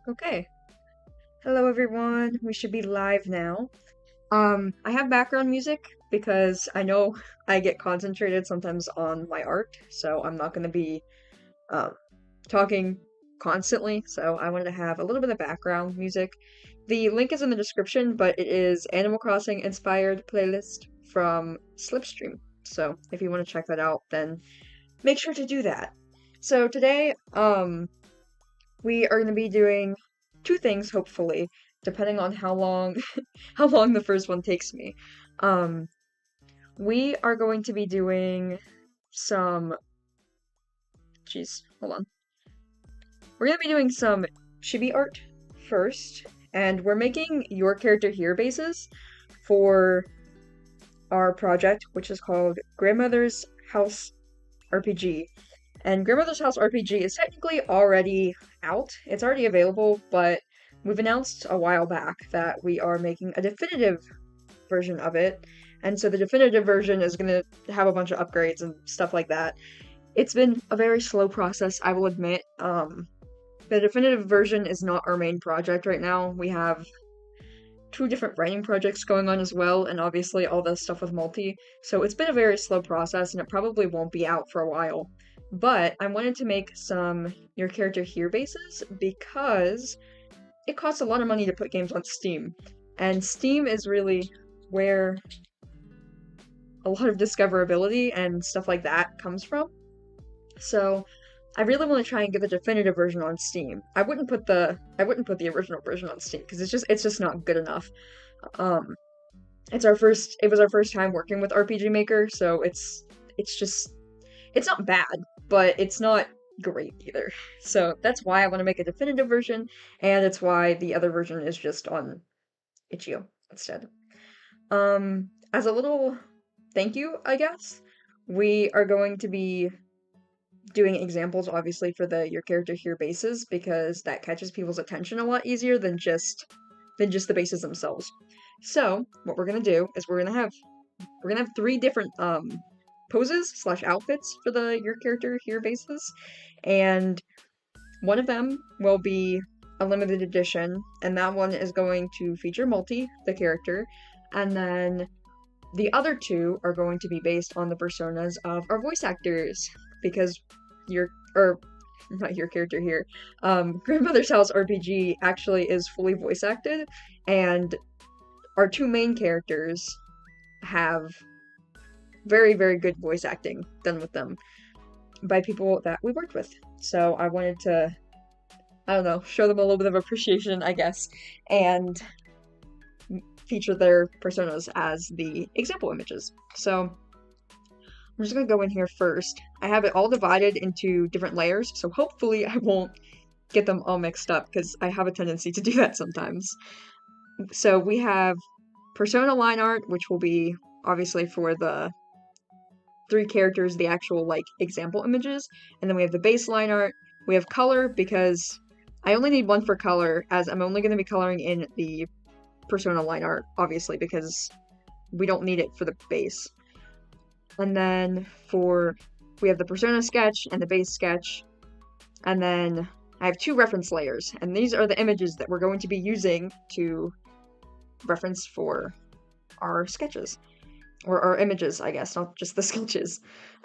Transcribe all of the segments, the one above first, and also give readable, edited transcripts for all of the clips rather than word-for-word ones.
Okay. Hello everyone. We should be live now. I have background music because I know I get concentrated sometimes on my art, so I'm not going to be um, talking constantly, so I wanted to have a little bit of background music. The link is in the description, but it is Animal Crossing inspired playlist from Slipstream. So if you want to check that out, then make sure to do that. So today, we are going to be doing two things, hopefully, depending on how long how long the first one takes me. Um, we are going to be doing some jeez, hold on. We're going to be doing some chibi art first, and we're making your character here bases for our project, which is called Grandmother's House RPG. And Grandmother's House RPG is technically already out. It's already available, but we've announced a while back that we are making a definitive version of it. And so the definitive version is going to have a bunch of upgrades and stuff like that. It's been a very slow process, I will admit. The definitive version is not our main project right now. We have two different writing projects going on as well, and obviously all the stuff with multi. So it's been a very slow process, and it probably won't be out for a while. But I wanted to make some your character here bases because it costs a lot of money to put games on Steam. And Steam is really where a lot of discoverability and stuff like that comes from. So I really want to try and get the definitive version on Steam. I wouldn't put the original version on Steam because it's just not good enough. Um it was our first time working with RPG Maker, so it's not bad, but it's not great either. So that's why I want to make a definitive version, and it's why the other version is just on itch.io instead. As a little thank you, I guess, we are going to be doing examples obviously for the your character here bases because that catches people's attention a lot easier than just the bases themselves. So, what we're gonna do is we're gonna have three different poses slash outfits for the your character here bases, and one of them will be a limited edition, and that one is going to feature Multi, the character, and then the other two are going to be based on the personas of our voice actors, because your or not your character here, Grandmother's House RPG actually is fully voice acted, and our two main characters have very, very good voice acting done with them by people that we worked with. So I wanted to, I don't know, show them a little bit of appreciation, I guess, and feature their personas as the example images. So I'm just gonna go in here first. I have it all divided into different layers, so hopefully I won't get them all mixed up, because I have a tendency to do that sometimes. So we have persona line art, which will be obviously for the three characters, the actual like example images, and then we have the baseline art. We have color because I only need one for color, as I'm only going to be coloring in the persona line art, obviously, because we don't need it for the base. And then we have the persona sketch and the base sketch, and then I have two reference layers, and these are the images that we're going to be using to reference for our sketches. Or our images, I guess, not just the sketches.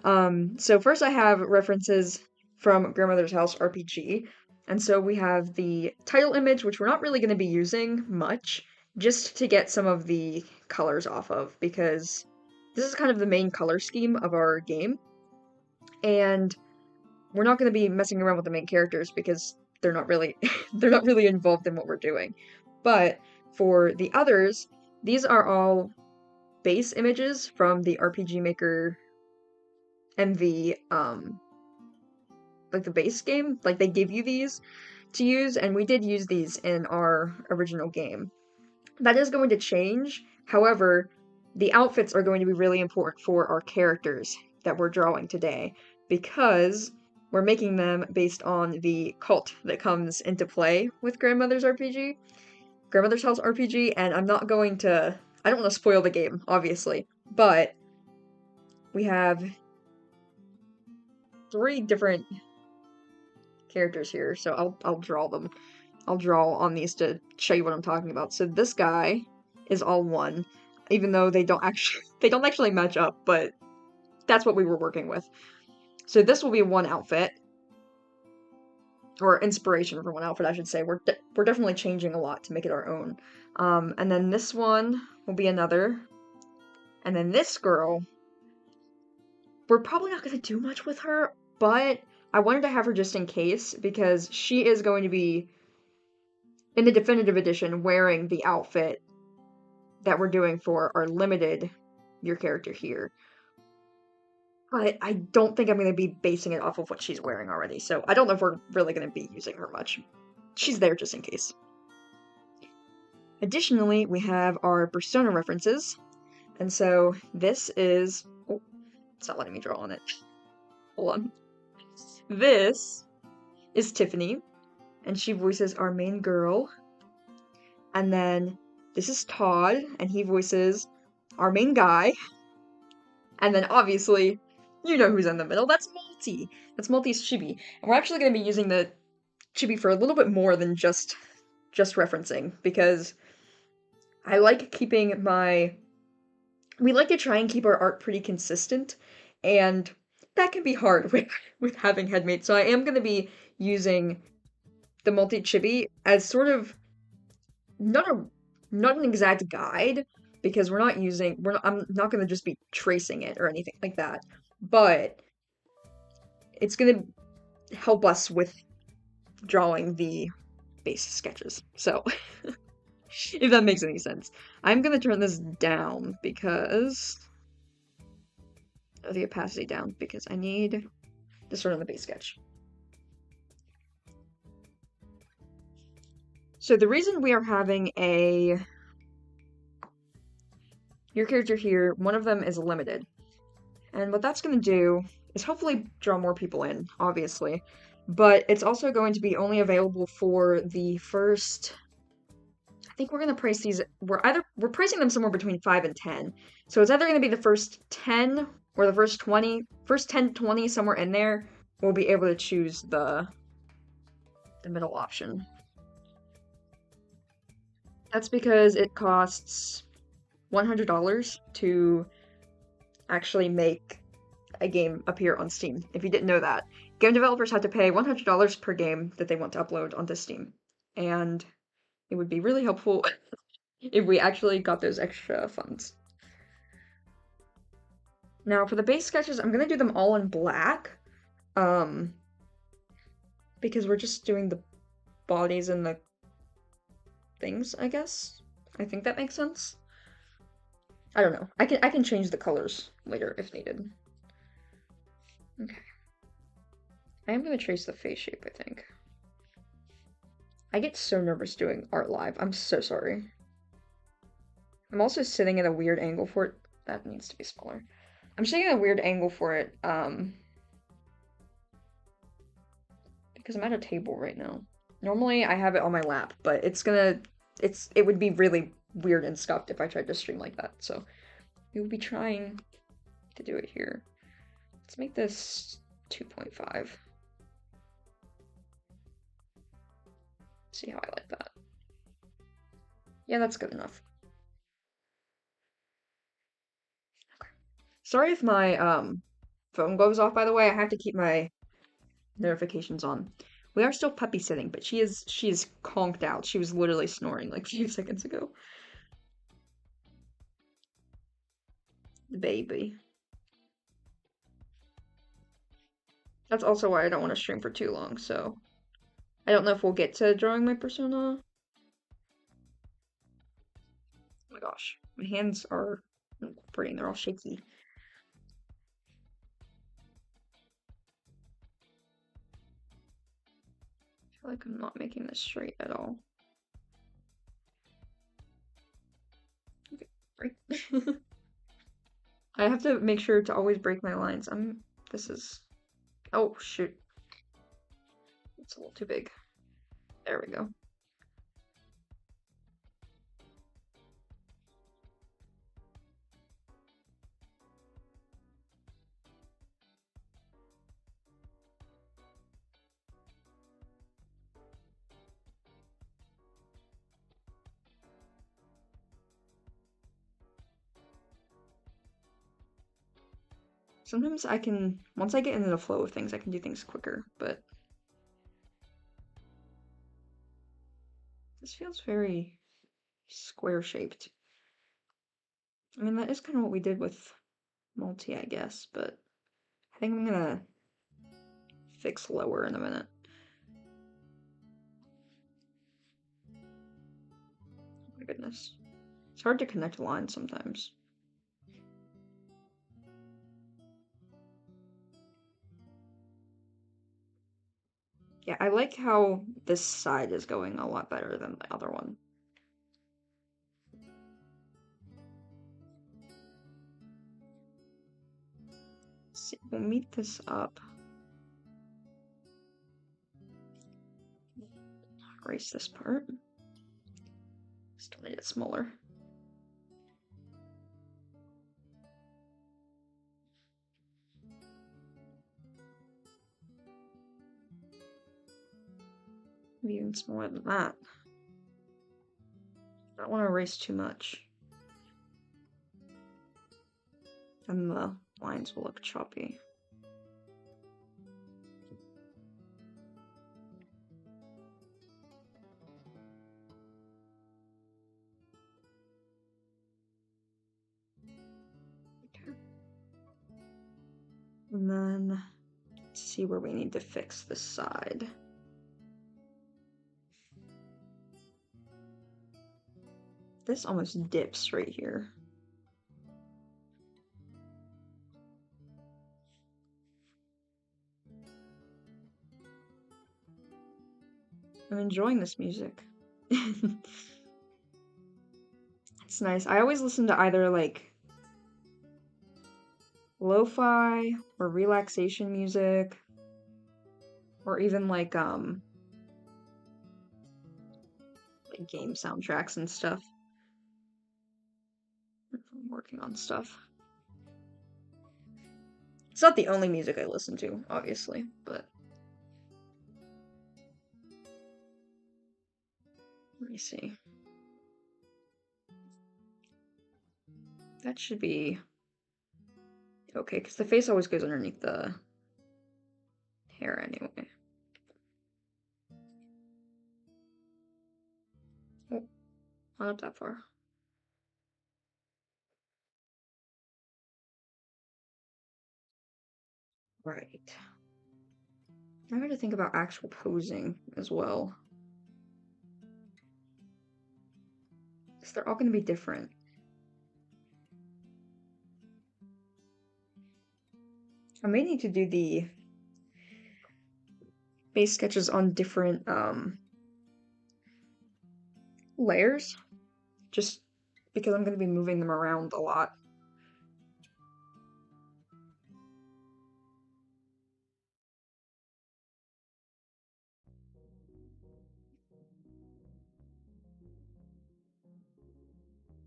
So first I have references from Grandmother's House RPG, and so we have the title image, which we're not really going to be using much, just to get some of the colors off of, because this is kind of the main color scheme of our game, and we're not going to be messing around with the main characters because they're not really they're not really involved in what we're doing. But for the others, these are all base images from the RPG Maker MV, like the base game. Like, they give you these to use, and we did use these in our original game. That is going to change. However, the outfits are going to be really important for our characters that we're drawing today, because we're making them based on the cult that comes into play with Grandmother's House RPG, and I don't want to spoil the game, obviously, but we have three different characters here, so I'll draw them. I'll draw on these to show you what I'm talking about. So this guy is all one, even though they don't actually match up, but that's what we were working with. So this will be one outfit, or inspiration for one outfit, I should say. We're definitely changing a lot to make it our own. And then this one will be another. And then this girl, we're probably not going to do much with her, but I wanted to have her just in case, because she is going to be, in the definitive edition, wearing the outfit that we're doing for our limited your character here. But I don't think I'm going to be basing it off of what she's wearing already, so I don't know if we're really going to be using her much. She's there just in case. Additionally, we have our persona references, and so this is... Oh, it's not letting me draw on it. Hold on. This is Tiffany, and she voices our main girl. And then this is Todd, and he voices our main guy. And then obviously, you know who's in the middle. That's Multi. That's Multi's chibi. And we're actually going to be using the chibi for a little bit more than just referencing, because I like keeping my... We like to try and keep our art pretty consistent, and that can be hard with having headmates. So I am going to be using the Multi chibi as sort of not an exact guide, because I'm not going to just be tracing it or anything like that, but it's going to help us with drawing the base sketches. So if that makes any sense. I'm going to turn this down because the opacity down, because I need to sort on the base sketch. So the reason we are having your character here, one of them is limited. And what that's going to do is hopefully draw more people in, obviously. But it's also going to be only available for the first... I think we're going to price these... We're pricing them somewhere between 5 and 10. So it's either going to be the first 10 or the first 20. First 10 to 20, somewhere in there, we'll be able to choose the middle option. That's because it costs $100 to actually make a game appear on Steam. If you didn't know that, game developers have to pay $100 per game that they want to upload onto Steam. And it would be really helpful if we actually got those extra funds. Now, for the base sketches, I'm going to do them all in black. Because we're just doing the bodies and the things, I guess. I think that makes sense. I don't know. I can change the colors later if needed. Okay. I am going to trace the face shape, I think. I get so nervous doing art live. I'm so sorry. I'm also sitting at a weird angle for it. That needs to be smaller. I'm sitting at a weird angle for it, because I'm at a table right now. Normally I have it on my lap, but it would be really weird and scuffed if I tried to stream like that, so we will be trying to do it here. Let's make this 2.5. See how I like that. Yeah, that's good enough. Okay. Sorry if my phone goes off, by the way. I have to keep my notifications on. We are still puppy sitting, but she is conked out. She was literally snoring like a few seconds ago. The baby. That's also why I don't want to stream for too long, so I don't know if we'll get to drawing my persona. Oh my gosh, my hands are incorporating, they're all shaky. I feel like I'm not making this straight at all. Okay, break. I have to make sure to always break my lines. Oh shoot. It's a little too big. There we go. Sometimes I can, once I get into the flow of things, I can do things quicker, but this feels very square-shaped. I mean, that is kind of what we did with multi, I guess, but I think I'm gonna fix lower in a minute. Oh my goodness. It's hard to connect lines sometimes. Yeah, I like how this side is going a lot better than the other one. See, we'll meet this up. Erase this part. Still need it smaller. Maybe even smaller than that. I don't want to erase too much. And the lines will look choppy. Okay. And then let's see where we need to fix the side. This almost dips right here. I'm enjoying this music. It's nice. I always listen to either like lo-fi or relaxation music or even like game soundtracks and stuff. I'm working on stuff. It's not the only music I listen to, obviously, but let me see. That should be okay, because the face always goes underneath the hair anyway. Oh, not up that far. Right. Now I got to think about actual posing as well. Because they're all going to be different. I may need to do the base sketches on different layers, just because I'm going to be moving them around a lot.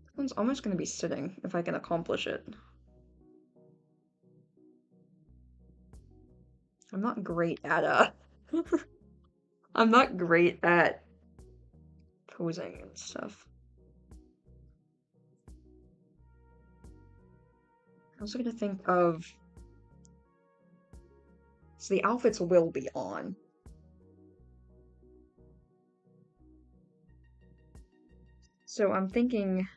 This one's almost going to be sitting if I can accomplish it. I'm not great at I'm not great at posing and stuff. I'm also gonna think of, so the outfits will be on. So I'm thinking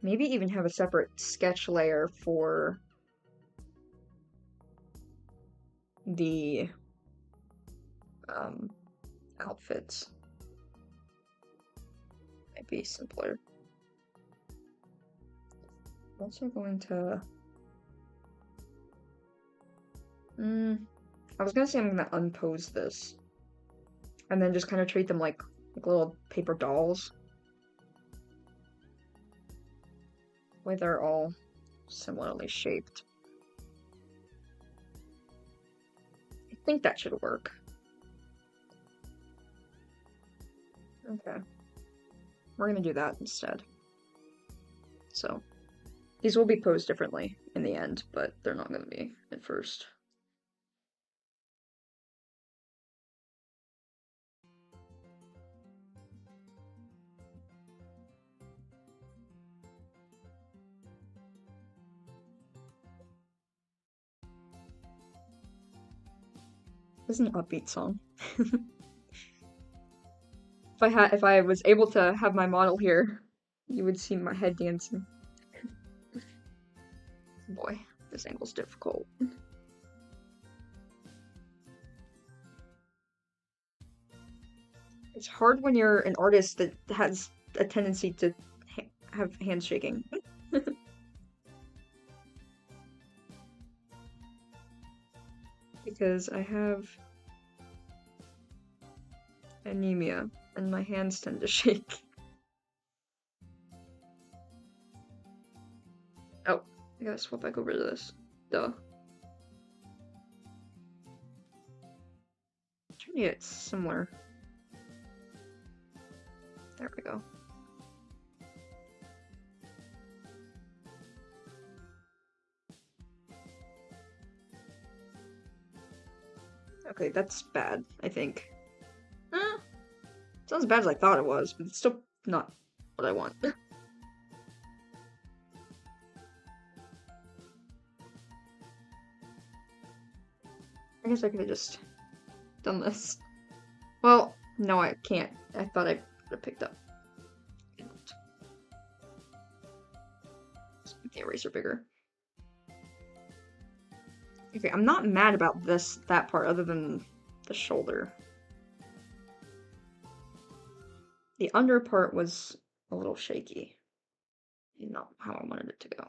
maybe even have a separate sketch layer for the outfits. Might be simpler. I'm also going to I was gonna say I'm gonna unpose this and then just kind of treat them like little paper dolls, where they're all similarly shaped. I think that should work. Okay. We're gonna do that instead. So, these will be posed differently in the end, but they're not gonna be at first. This is an upbeat song. If I was able to have my model here, you would see my head dancing. Boy, this angle's difficult. It's hard when you're an artist that has a tendency to have handshaking. Because I have anemia and my hands tend to shake. Oh, I gotta swap back over to this. Duh. I'm trying to get similar. There we go. Okay, that's bad, I think. It's not as bad as I thought it was, but it's still not what I want. I guess I could have just done this. Well, no, I can't. I thought I would have picked up. Let's make the eraser bigger. Okay, I'm not mad about that part other than the shoulder. The under part was a little shaky. Not how I wanted it to go.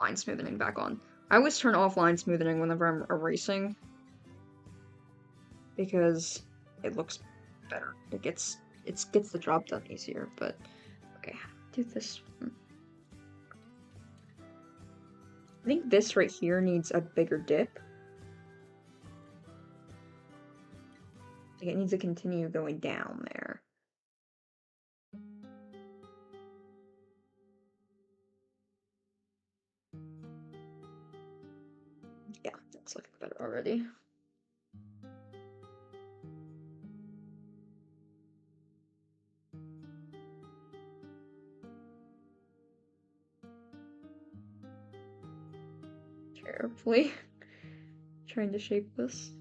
Line smoothing back on. I always turn off line smoothing whenever I'm erasing because it looks better. It gets the job done easier, but okay, do this one. I think this right here needs a bigger dip. Like it needs to continue going down there. Yeah, that's looking better already. Carefully trying to shape this.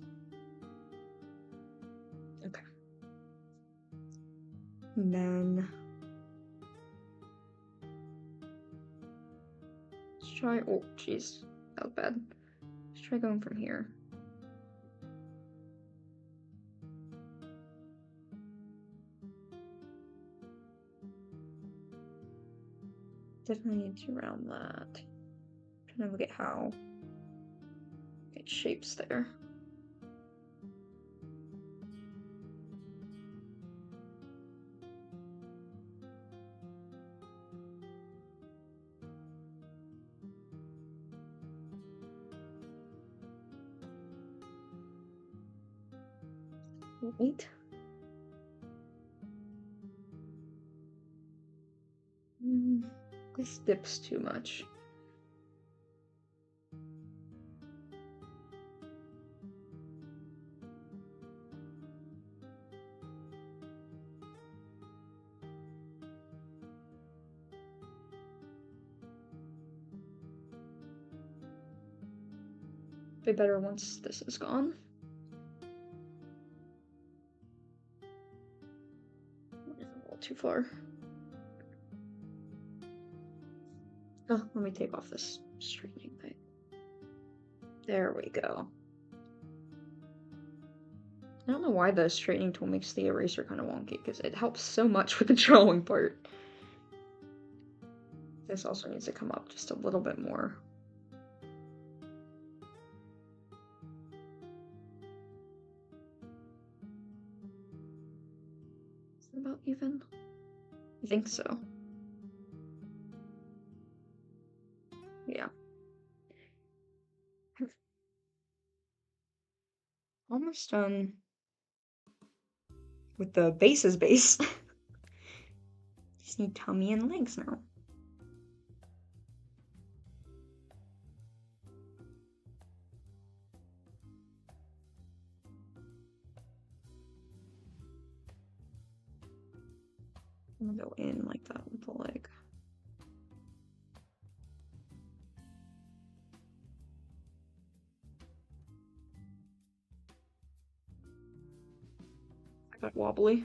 Okay. And then let's try, oh jeez, that was bad. Let's try going from here. Definitely need to round that. I'm trying to look at how it shapes there. Wait. This dips too much. Be better once this is gone. A little too far. Oh, let me take off this straightening thing. There we go. I don't know why the straightening tool makes the eraser kind of wonky, because it helps so much with the drawing part. This also needs to come up just a little bit more. Is it about even? I think so. Yeah. Almost done with the base's base. Just need tummy and legs now. I'm gonna go in like that with the leg. that wobbly.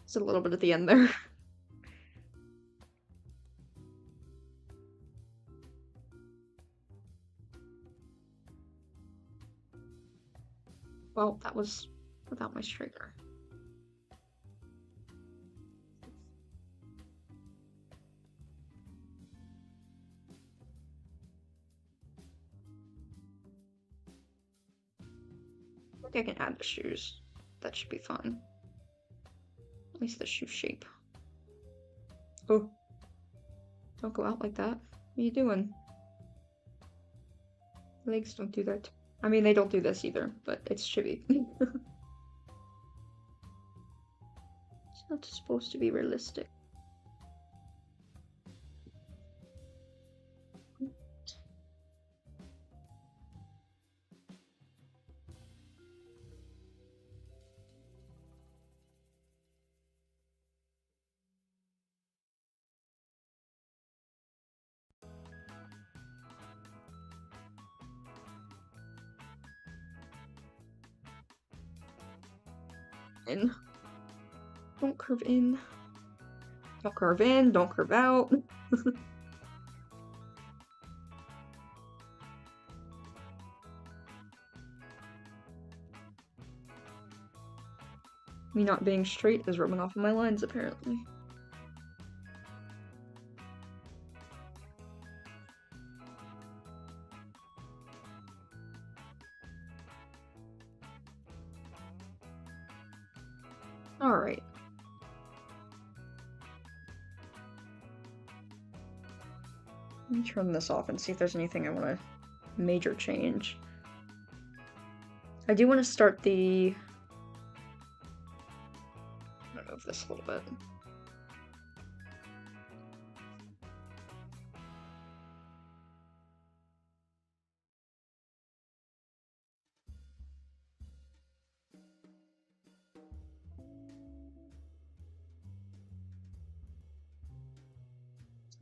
Just a little bit at the end there. Well, that was without my straightener. I think I can add the shoes. That should be fun. At least the shoe shape. Oh. Don't go out like that. What are you doing? Legs don't do that. I mean, they don't do this either, but it's chibi. It's not supposed to be realistic. In. Don't curve in. Don't curve in, don't curve out. Me not being straight is rubbing off on my lines, apparently. Alright. Let me turn this off and see if there's anything I want to major change. I do want to start the... I'm gonna move this a little bit.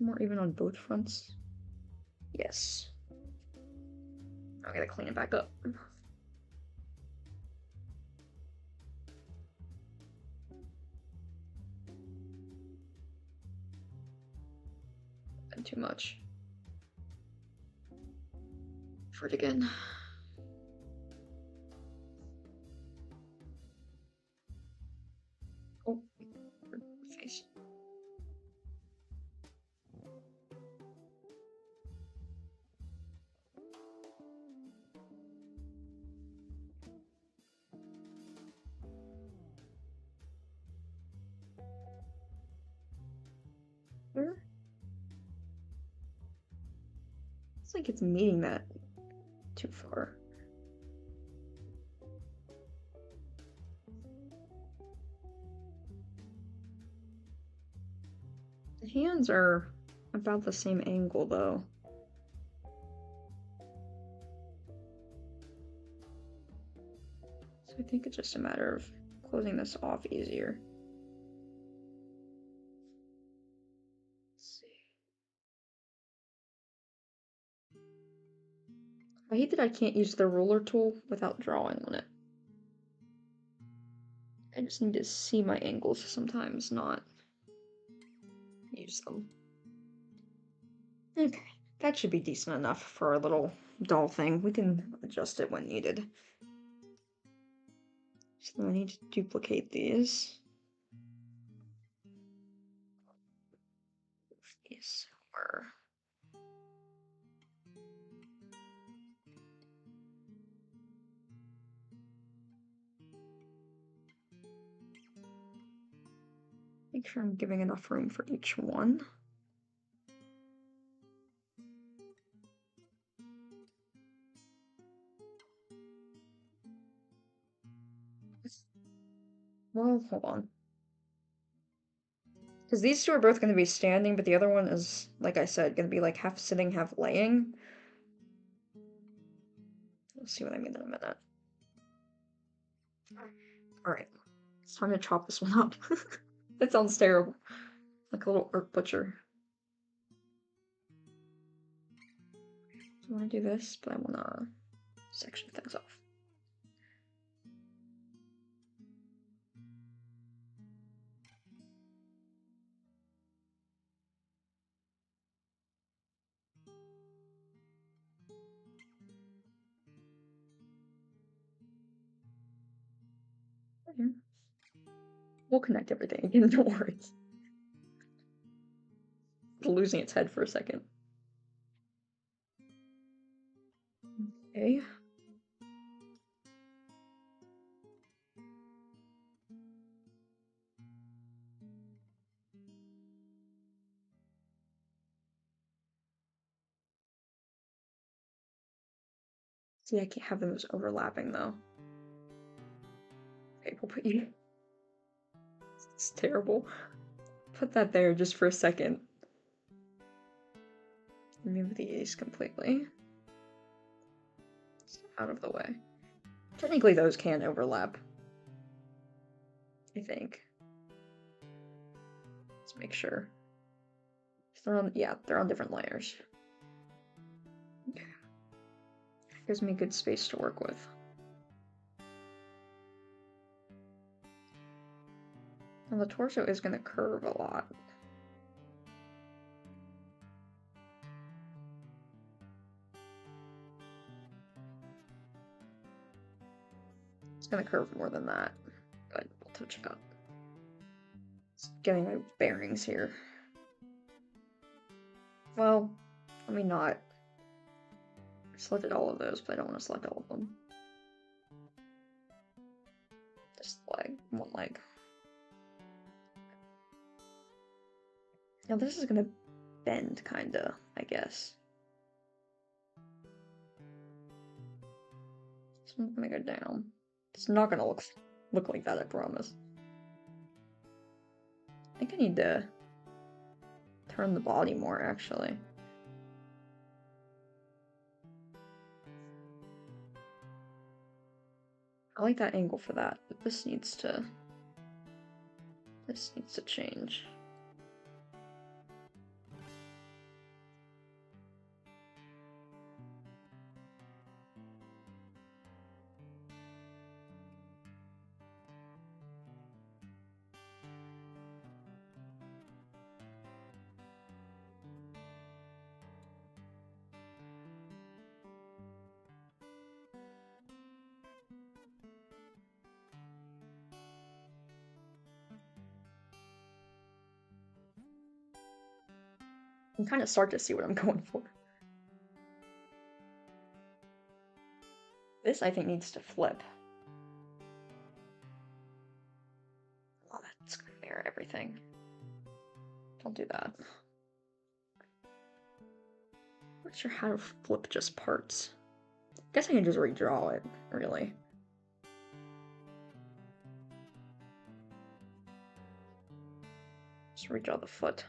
More even on both fronts. Yes. I gotta clean it back up. And too much. For it again. Oh, face. It's like it's meeting that too far. The hands are about the same angle though. So I think it's just a matter of closing this off easier. I hate that I can't use the ruler tool without drawing on it. I just need to see my angles sometimes, not use them. Okay, that should be decent enough for our little doll thing. We can adjust it when needed. So I need to duplicate these. These were... Make sure I'm giving enough room for each one. Well, hold on. Because these two are both going to be standing, but the other one is, like I said, going to be like half sitting, half laying. We'll see what I mean in a minute. Alright, it's time to chop this one up. That sounds terrible. Like a little herb butcher. I want to do this, but I want to section things off. We'll connect everything again, don't worry. Losing its head for a second. Okay. See, I can't have them as overlapping though. Okay, we'll put you. It's terrible. Put that there just for a second. Remove these completely. It's out of the way. Technically, those can overlap. I think. Let's make sure. They're on, yeah, they're on different layers. Okay. Gives me good space to work with. And the torso is going to curve a lot. It's going to curve more than that, but we'll touch it up. Just getting my bearings here. Well, let me not. I selected all of those, but I don't want to select all of them. Just leg, one leg. Now this is gonna bend, kinda, I guess. So I'm gonna go down. It's not gonna look like that, I promise. I think I need to turn the body more, actually. I like that angle for that, but this needs to change. I can kind of start to see what I'm going for. This, I think, needs to flip. Oh, that's gonna mirror everything. Don't do that. Not sure how to flip just parts. Guess I can just redraw it, really. Just redraw the foot.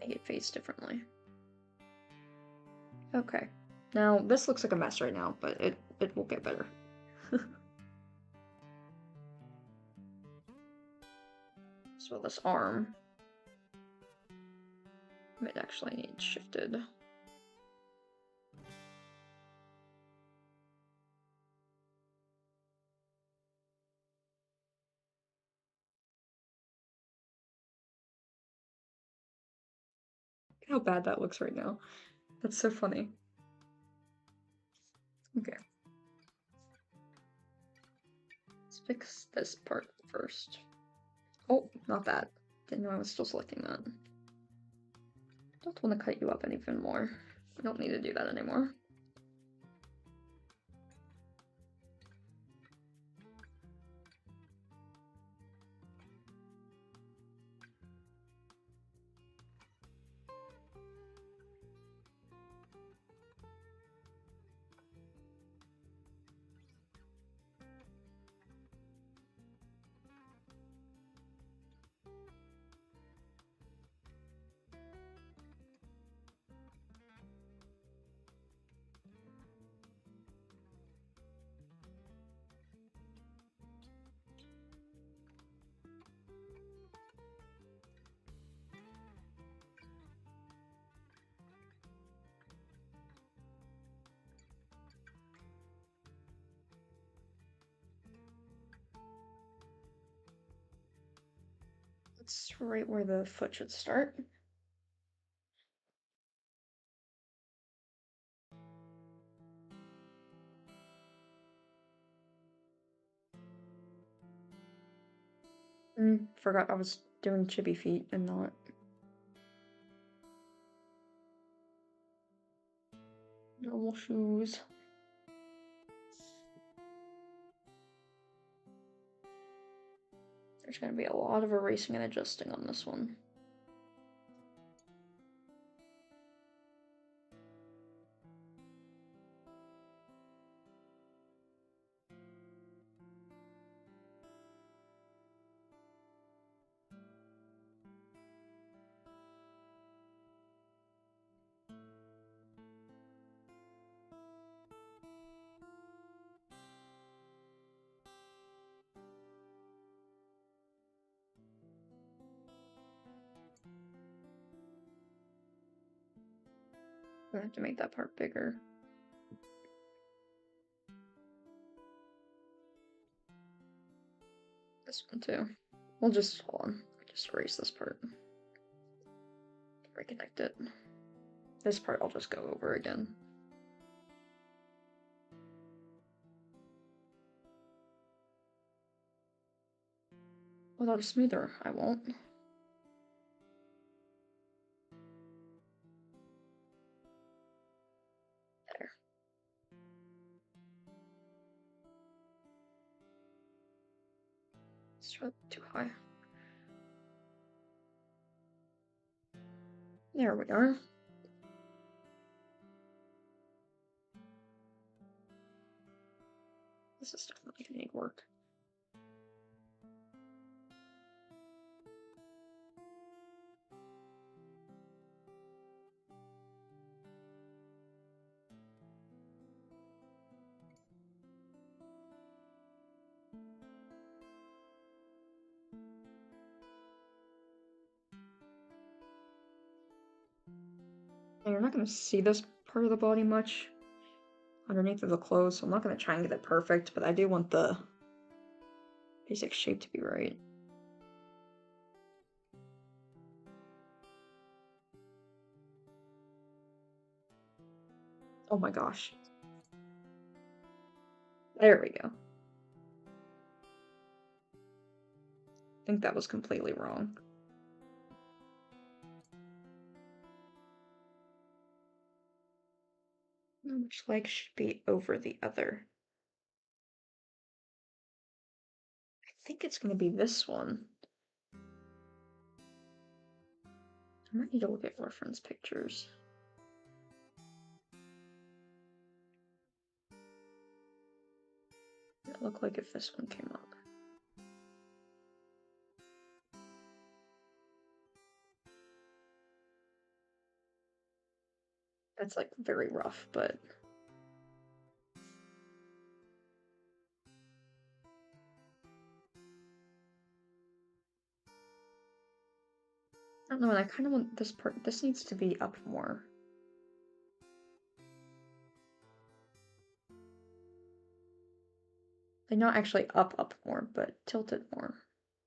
Make it face differently. Okay. Now, this looks like a mess right now, but it will get better. So this arm might actually need shifted. Look how bad that looks right now. That's so funny. Okay. Let's fix this part first. Oh, not that. Didn't know I was still selecting that. Don't want to cut you up even more. I don't need to do that anymore. That's right where the foot should start. Forgot I was doing chibi feet and not. Normal shoes. There's gonna be a lot of erasing and adjusting on this one. I have to make that part bigger. This one too. We'll just, hold on. Just erase this part. Reconnect it. This part I'll just go over again. Without a smoother, I won't. There. It's too high. There we are. This is definitely gonna need work. And you're not gonna see this part of the body much underneath of the clothes, so I'm not gonna try and get it perfect, but I do want the basic shape to be right. Oh my gosh. There we go. I think that was completely wrong. Which leg should be over the other? I think it's going to be this one. I might need to look at reference pictures. It looked like if this one came up. That's like very rough, but I don't know, and I kind of want this part, this needs to be up more. Like not actually up more, but tilted more.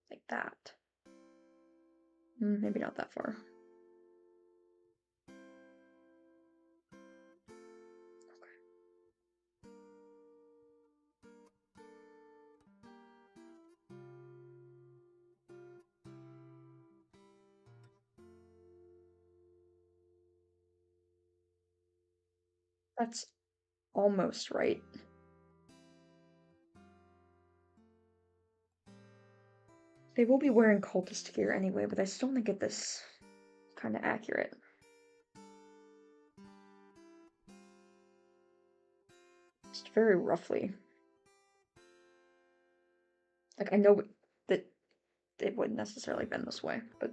Like that. Maybe not that far. That's almost right. They will be wearing cultist gear anyway, but I still want to get this kind of accurate. Just very roughly. Like, I know that it wouldn't necessarily bend this way, but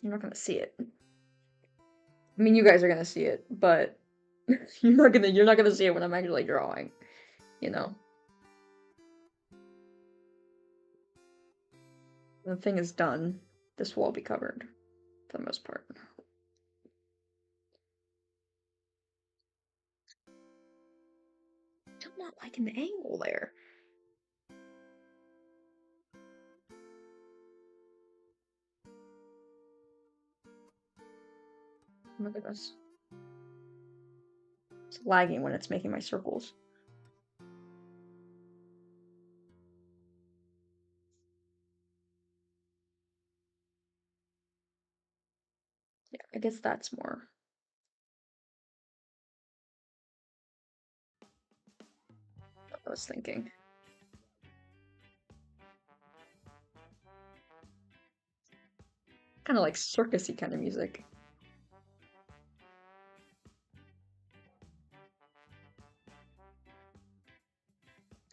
you're not gonna see it. I mean, you guys are gonna see it, but you're not gonna see it when I'm actually drawing, you know? When the thing is done, this will all be covered, for the most part. I'm not liking the angle there. Oh my goodness. It's lagging when it's making my circles. I guess that's more. What I was thinking. Kind of like circusy kind of music.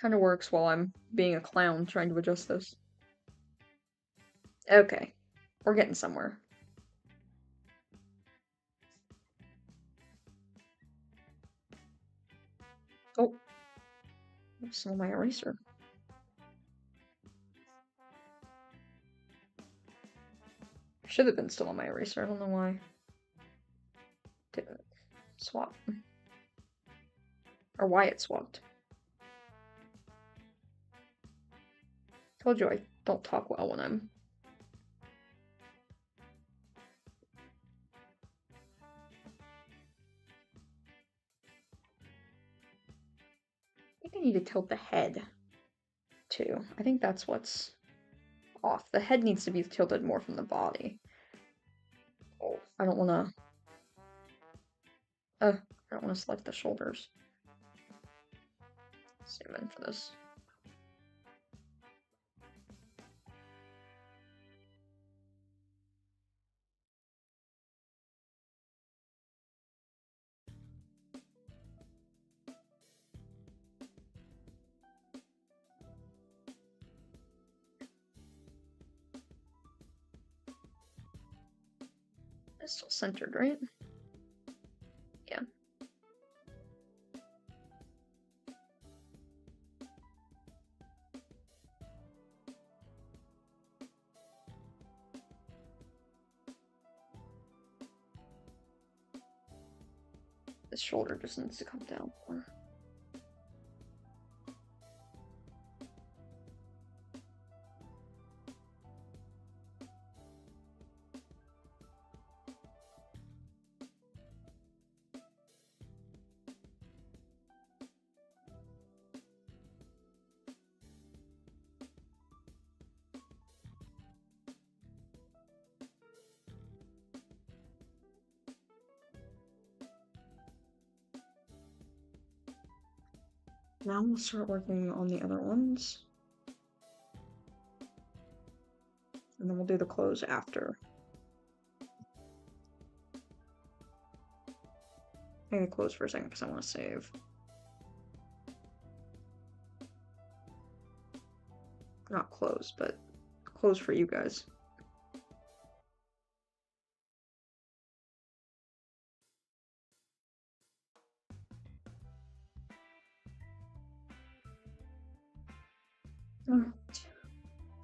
Kind of works while I'm being a clown trying to adjust this. Okay, we're getting somewhere. Oh, I'm still on my eraser. Should have been still on my eraser. I don't know why. Didn't swap. Or why it swapped. Told you I don't talk well when I'm... I think I need to tilt the head, too. I think that's what's off. The head needs to be tilted more from the body. Oh, I don't want to... I don't want to select the shoulders. Zoom in for this. It's still centered, right? Yeah. This shoulder just needs to come down more. Now we'll start working on the other ones. And then we'll do the clothes after. I'm gonna close for a second because I want to save. Not close, but close for you guys.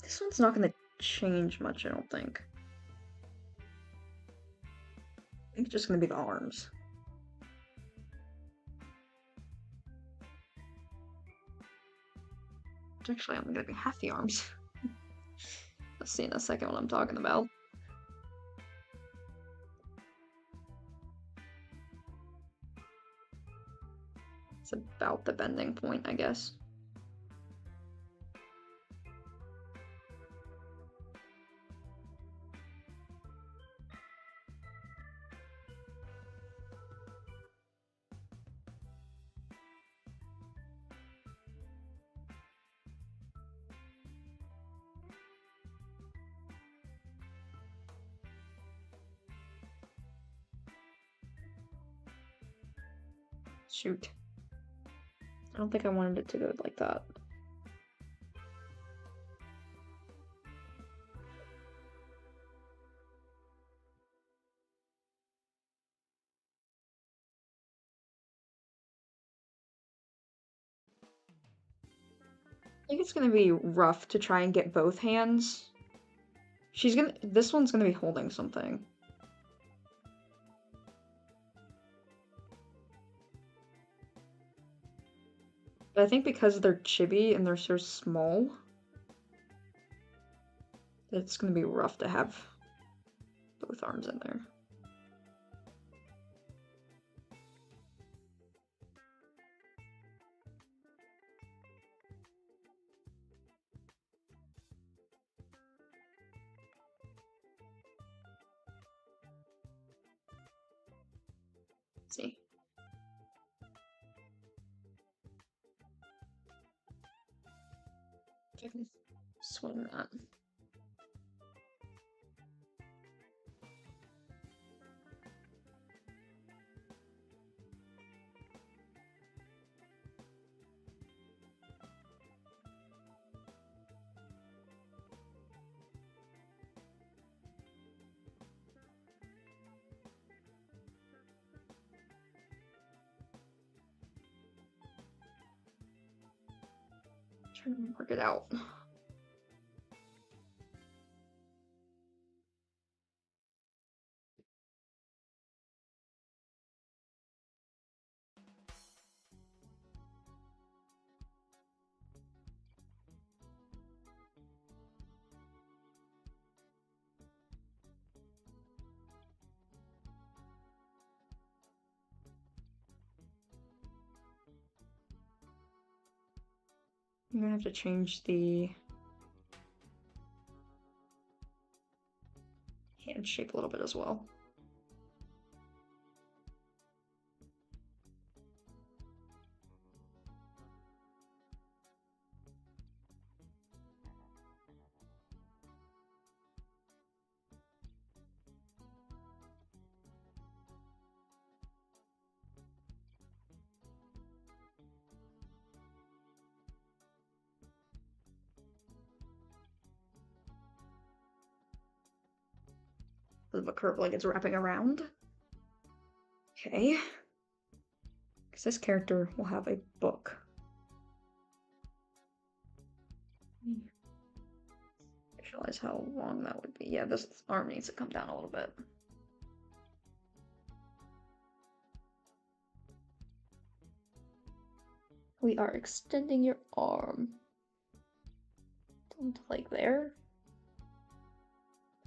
This one's not gonna change much, I don't think. I think it's just gonna be the arms. It's actually only gonna be half the arms. Let's see in a second what I'm talking about. It's about the bending point, I guess. Shoot. I don't think I wanted it to go like that. I think it's gonna be rough to try and get both hands. This one's gonna be holding something. But I think because they're chibi and they're so small, it's gonna be rough to have both arms in there. Let's see. I can swing that. Trying to work it out. I'm gonna have to change the hand shape a little bit as well. Of a curve like it's wrapping around. Okay. Because this character will have a book. Visualize how long that would be. Yeah, this arm needs to come down a little bit. We are extending your arm. Like there.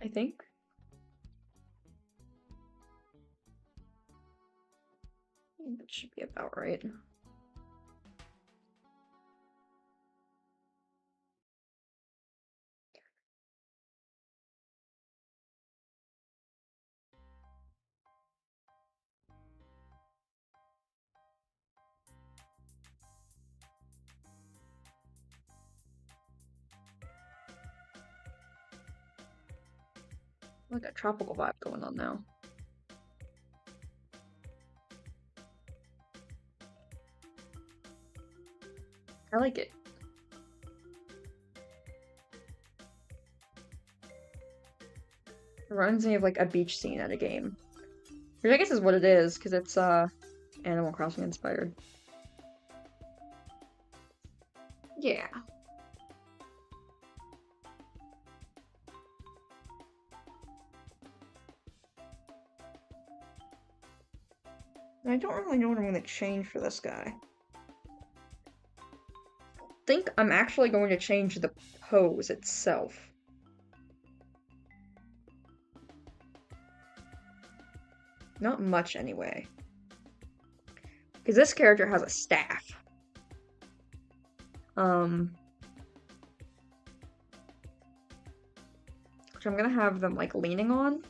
I think. That should be about right. Like a tropical vibe going on now. I like it. It reminds me of like a beach scene at a game. Which I guess is what it is, because it's Animal Crossing inspired. Yeah. I don't really know what I'm going to change for this guy. I think I'm actually going to change the pose itself. Not much, anyway. Because this character has a staff. Which I'm gonna have them, like, leaning on.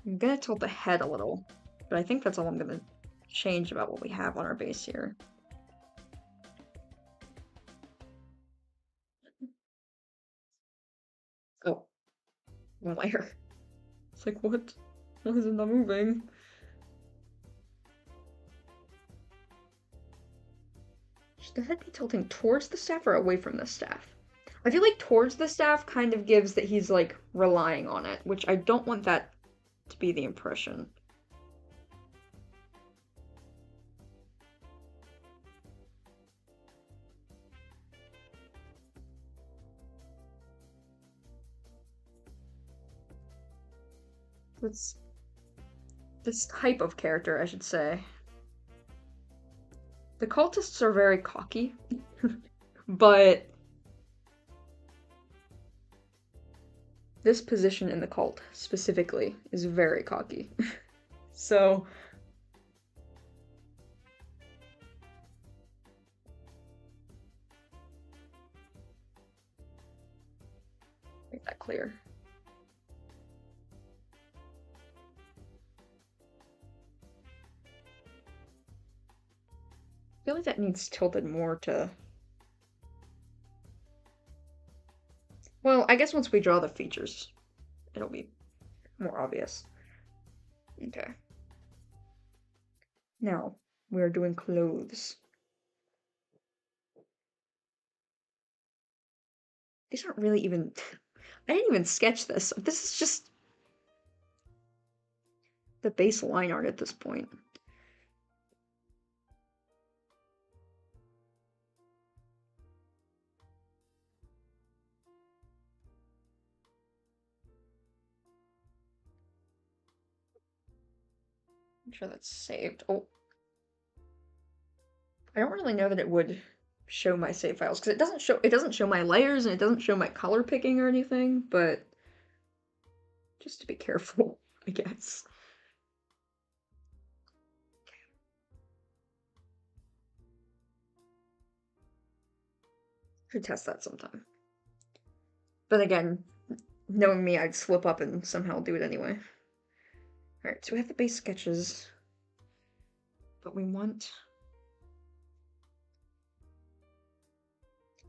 I'm gonna tilt the head a little. But I think that's all I'm gonna change about what we have on our base here. Oh. One layer. It's like, what? Why is it not moving? Should the head be tilting towards the staff or away from the staff? I feel like towards the staff kind of gives that he's, like, relying on it, which I don't want that to be the impression. This type of character, I should say. The cultists are very cocky, but this position in the cult, specifically, is very cocky. So... make that clear. feel like that needs tilted more to... Well, I guess once we draw the features, it'll be more obvious. Okay. Now, we're doing clothes. These aren't really even... I didn't even sketch this. This is just the base line art at this point. Make sure that's saved. Oh. I don't really know that it would show my save files because it doesn't show my layers and it doesn't show my color picking or anything, but just to be careful, I guess. Could test that sometime. But again, knowing me, I'd slip up and somehow do it anyway. Alright, so we have the base sketches, but we want...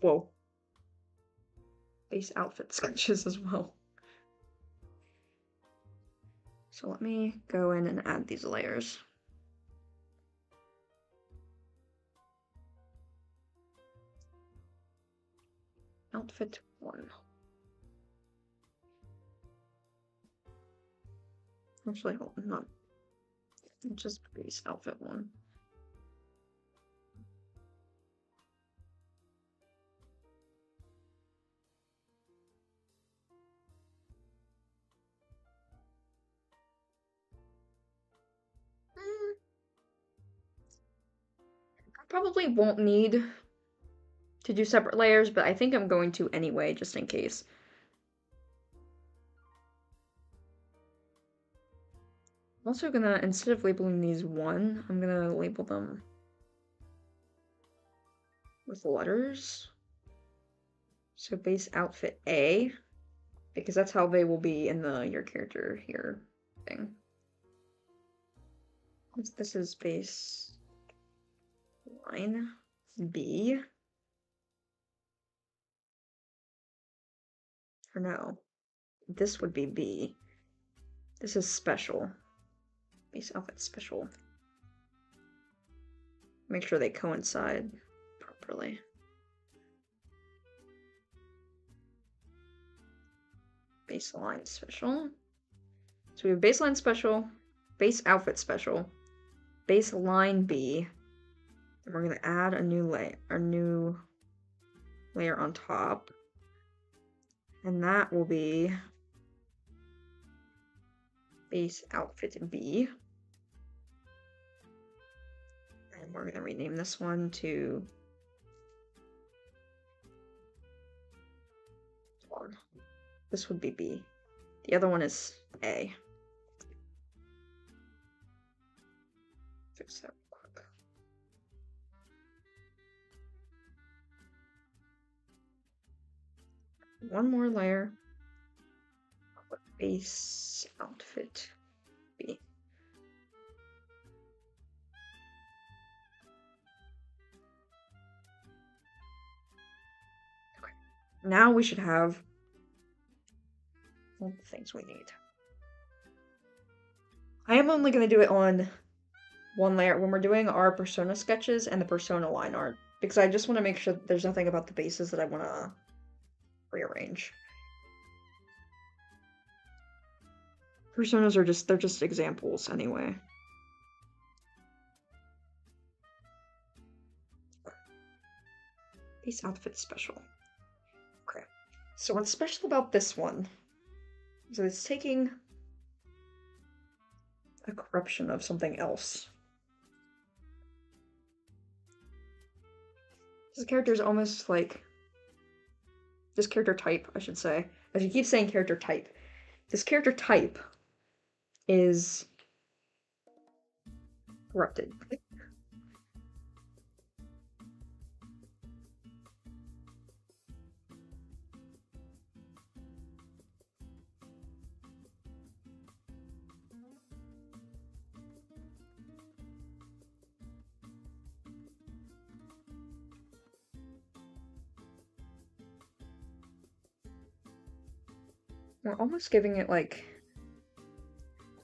Whoa. Base outfit sketches as well. So let me go in and add these layers. Outfit 1. Actually, hold on, not just base outfit 1. I probably won't need to do separate layers, but I think I'm going to anyway, just in case. I'm also gonna, instead of labeling these 1, I'm gonna label them with letters. So base outfit A, because that's how they will be in the your character here thing. This is base line B. Or no, this would be B. This is special. Base outfit special. Make sure they coincide properly. Baseline special. So we have baseline special, base outfit special, baseline B. And we're gonna add a new layer on top. And that will be base outfit B. And we're gonna rename this one to 1. This would be B. The other one is A. Fix that real quick. One more layer. Base outfit B. Okay. Now we should have all the things we need. I am only going to do it on one layer when we're doing our persona sketches and the persona line art, because I just want to make sure that there's nothing about the bases that I want to rearrange. Personas are they're just examples anyway. Base outfit special. Okay. So what's special about this one is that it's taking a corruption of something else. This character is almost like... This character type, I should say. I should keep saying character type. This character type is corrupted. We're almost giving it like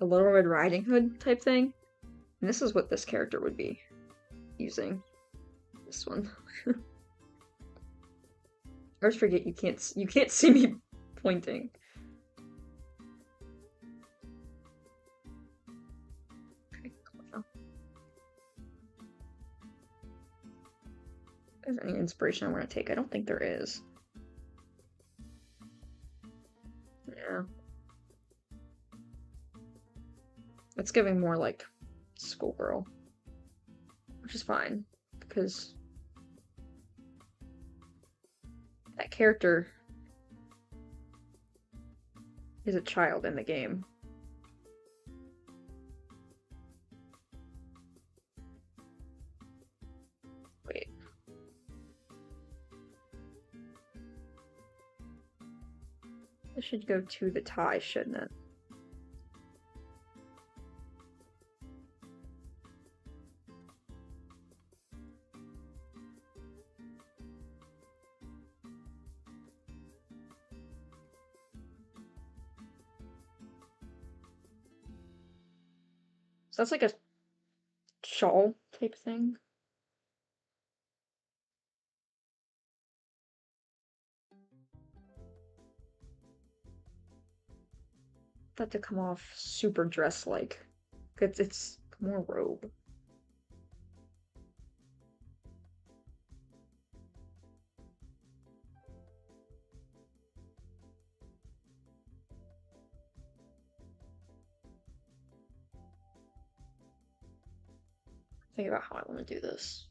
a Little Red Riding Hood type thing. And this is what this character would be using. This one. I always forget you can't see me pointing. Okay, cool now. Is there any inspiration I want to take? I don't think there is. Yeah. It's giving more like schoolgirl, which is fine because that character is a child in the game. Wait. This should go to the tie, shouldn't it? So that's like a shawl type thing. That to come off super dress-like. It's more robe. Think about how I want to do this.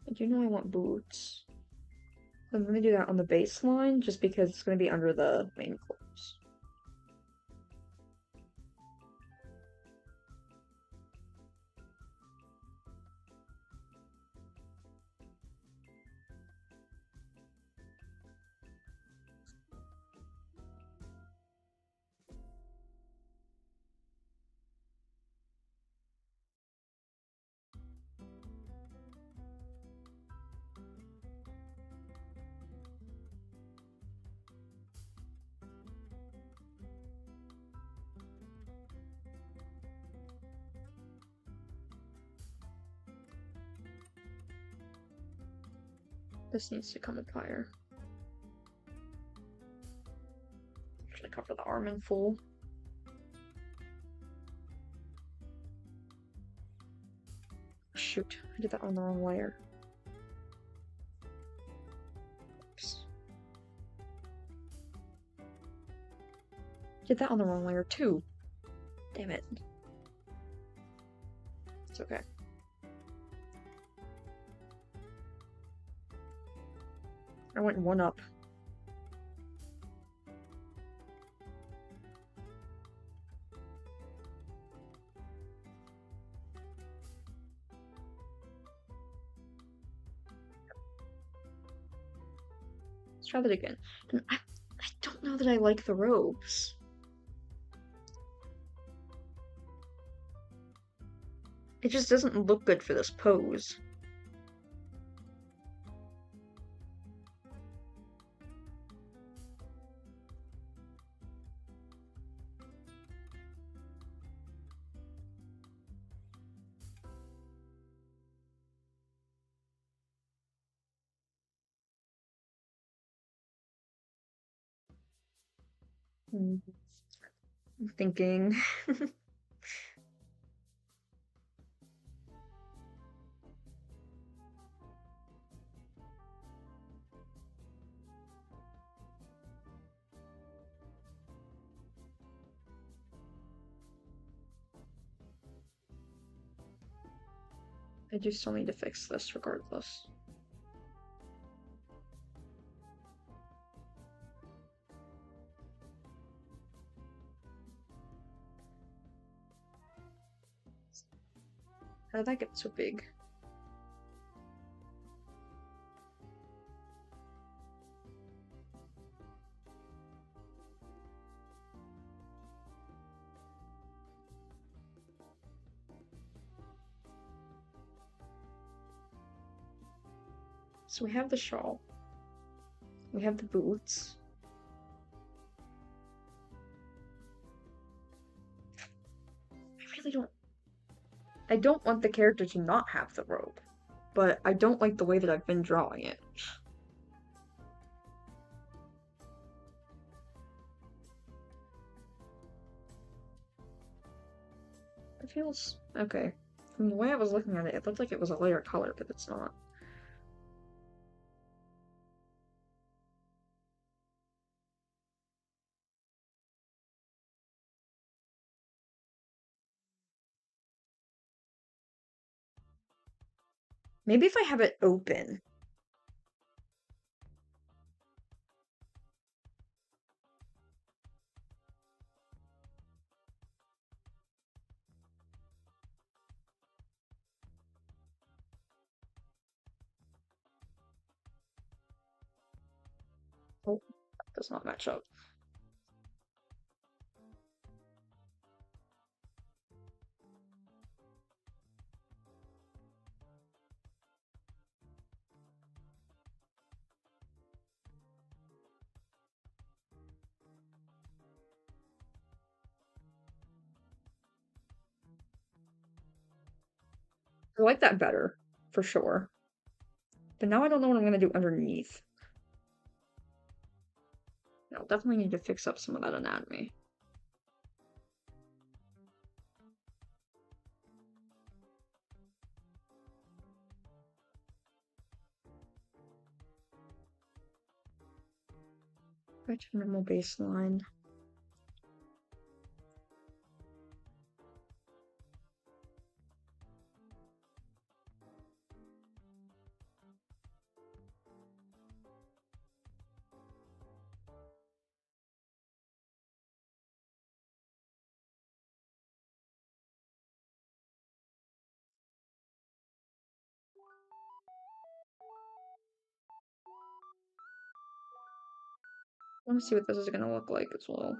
I do know I want boots. I'm going to do that on the baseline just because it's going to be under the main clothes. This needs to come up higher. Actually cover the arm in full. Shoot, I did that on the wrong layer. Oops. Did that on the wrong layer too. Damn it. It's okay. I went one up. Let's try that again. And I don't know that I like the robes. It just doesn't look good for this pose. I'm thinking. I do still need to fix this regardless. How did that get so big? So we have the shawl. We have the boots. I don't want the character to not have the robe, but I don't like the way that I've been drawing it. It feels okay. From the way I was looking at it, it looked like it was a lighter color, but it's not. Maybe if I have it open. Oh, that does not match up. I like that better, for sure. But now I don't know what I'm gonna do underneath. I'll definitely need to fix up some of that anatomy. Back to normal baseline. I want to see what this is gonna look like as well.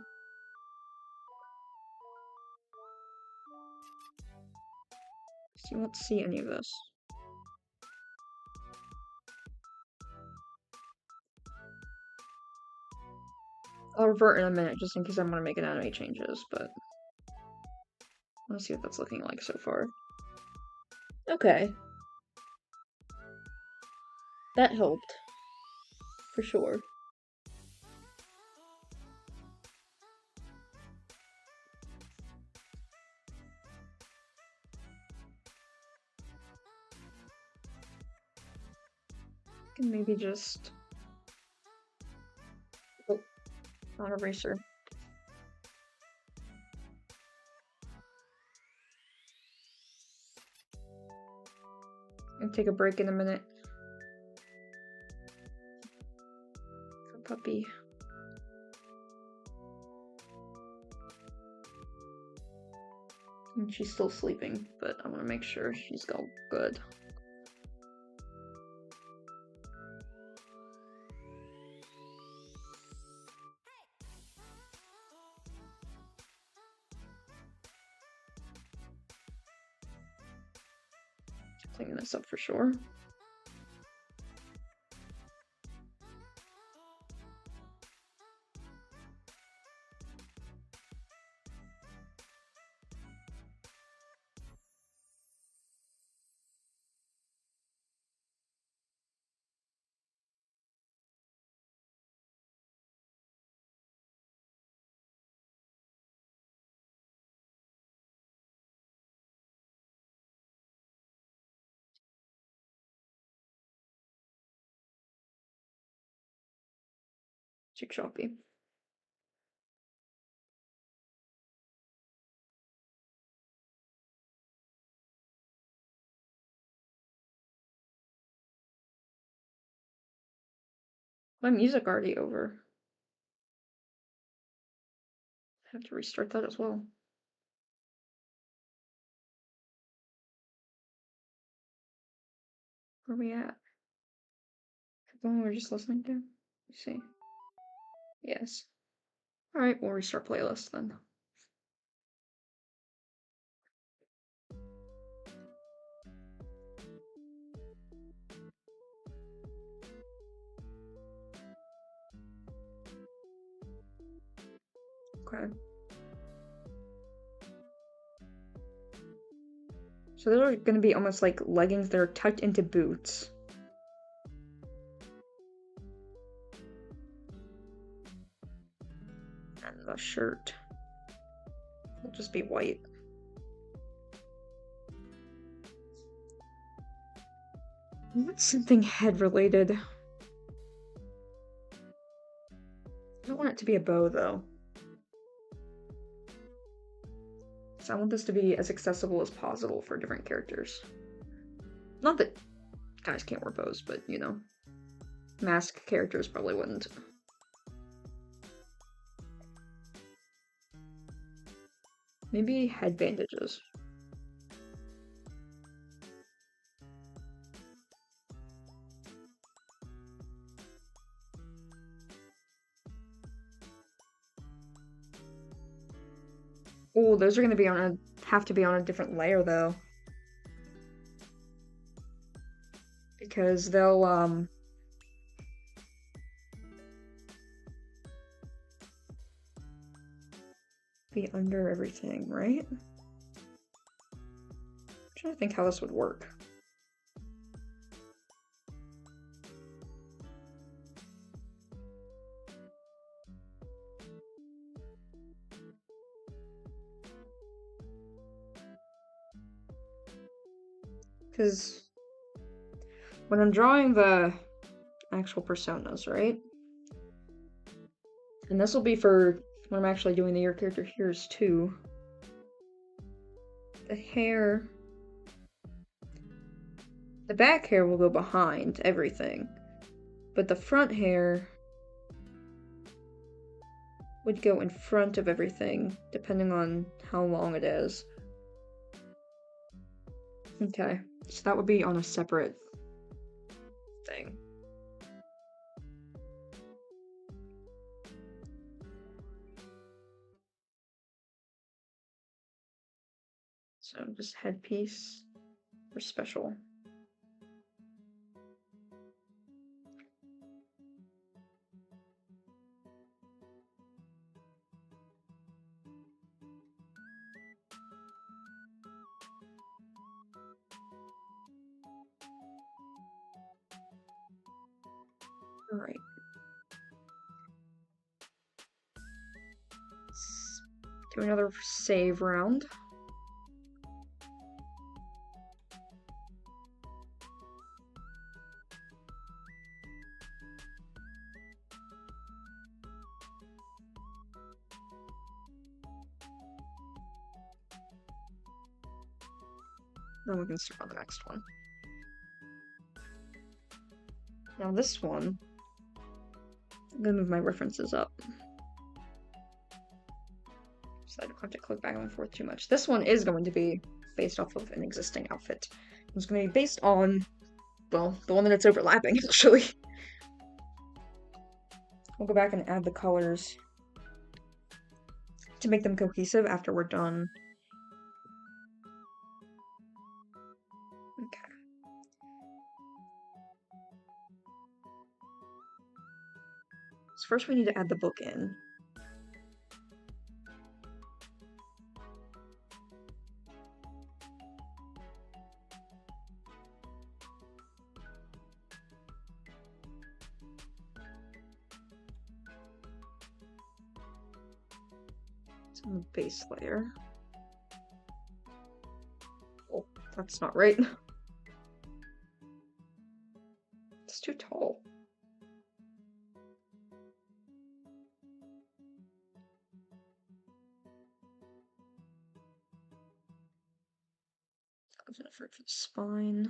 So you won't see any of this. I'll revert in a minute just in case I want to make anatomy changes, but let's see what that's looking like so far. Okay. That helped. For sure. Can maybe just... Oh, not eraser. And take a break in a minute. For puppy. And she's still sleeping, but I want to make sure she's all good. Clean this up for sure. Too choppy. My music already over. I have to restart that as well. Where are we at? The one we were just listening to? Let's see. Yes. Alright, we'll restart playlist then. Okay. So those are going to be almost like leggings that are tucked into boots. And the shirt will just be white. What's something head related? I don't want it to be a bow though. So I want this to be as accessible as possible for different characters. Not that guys can't wear bows, but you know, mask characters probably wouldn't. Maybe head bandages. Oh, those are gonna be have to be on a different layer though. Because they'll be under everything, right? I'm trying to think how this would work. Because when I'm drawing the actual personas, right? And this will be for when I'm actually doing the your character here's too. The hair, the back hair will go behind everything, but the front hair would go in front of everything, depending on how long it is. Okay, so that would be on a separate thing. So just headpiece or special. All right. Let's do another save round. Then we can start on the next one. Now this one, I'm gonna move my references up, so I don't have to click back and forth too much. This one is going to be based off of an existing outfit. It's going to be based on, well, the one that it's overlapping, actually. We'll go back and add the colors to make them cohesive after we're done. Okay. So first we need to add the book in. It's on the base layer. Oh, that's not right. It's too tall. Goes in for the spine.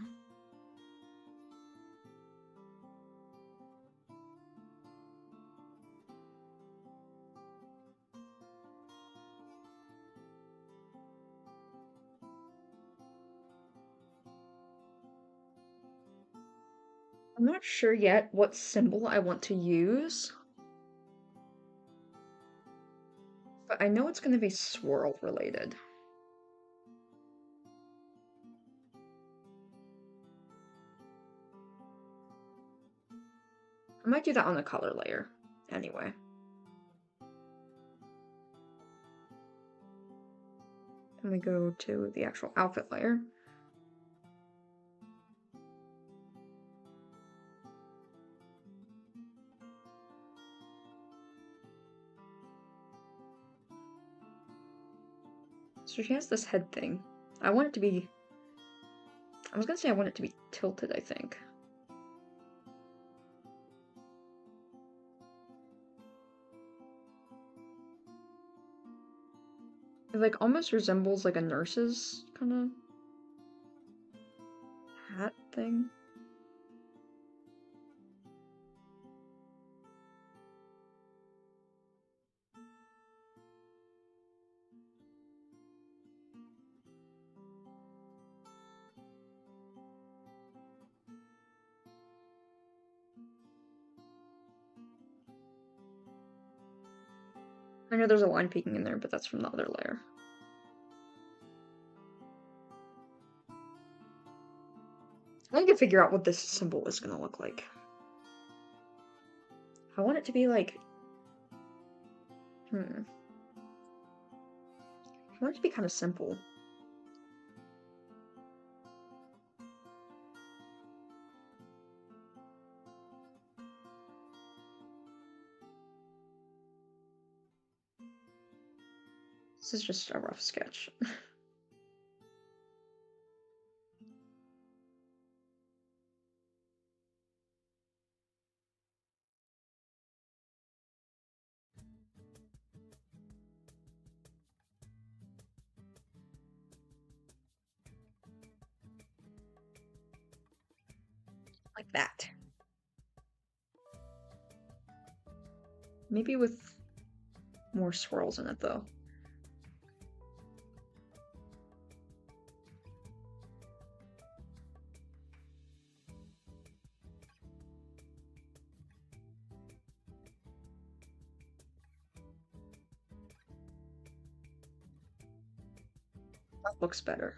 I'm not sure yet what symbol I want to use, but I know it's going to be swirl related. I might do that on the color layer anyway. and we go to the actual outfit layer. So she has this head thing. I want it to be... I was gonna say I want it to be tilted, I think. It like almost resembles like a nurse's kind of hat thing. I know there's a line peeking in there, but that's from the other layer. I need to figure out what this symbol is gonna look like. I want it to be like... I want it to be kind of simple. This is just a rough sketch. Like that. Maybe with more swirls in it, though. That looks better.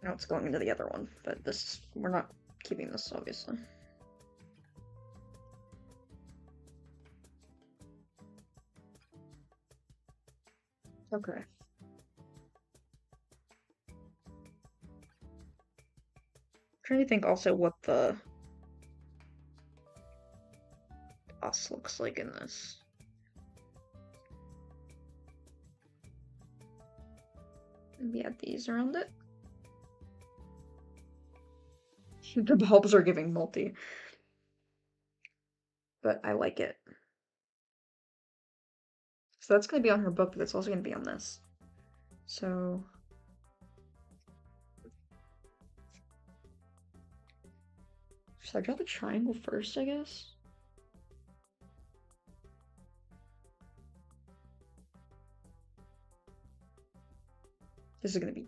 Now it's going into the other one, but this, we're not keeping this, obviously. Okay. I'm trying to think also what the us looks like in this. Maybe add these around it. The bulbs are giving multi. But I like it. So that's going to be on her book, but it's also going to be on this. So... should I draw the triangle first, I guess? This is going to be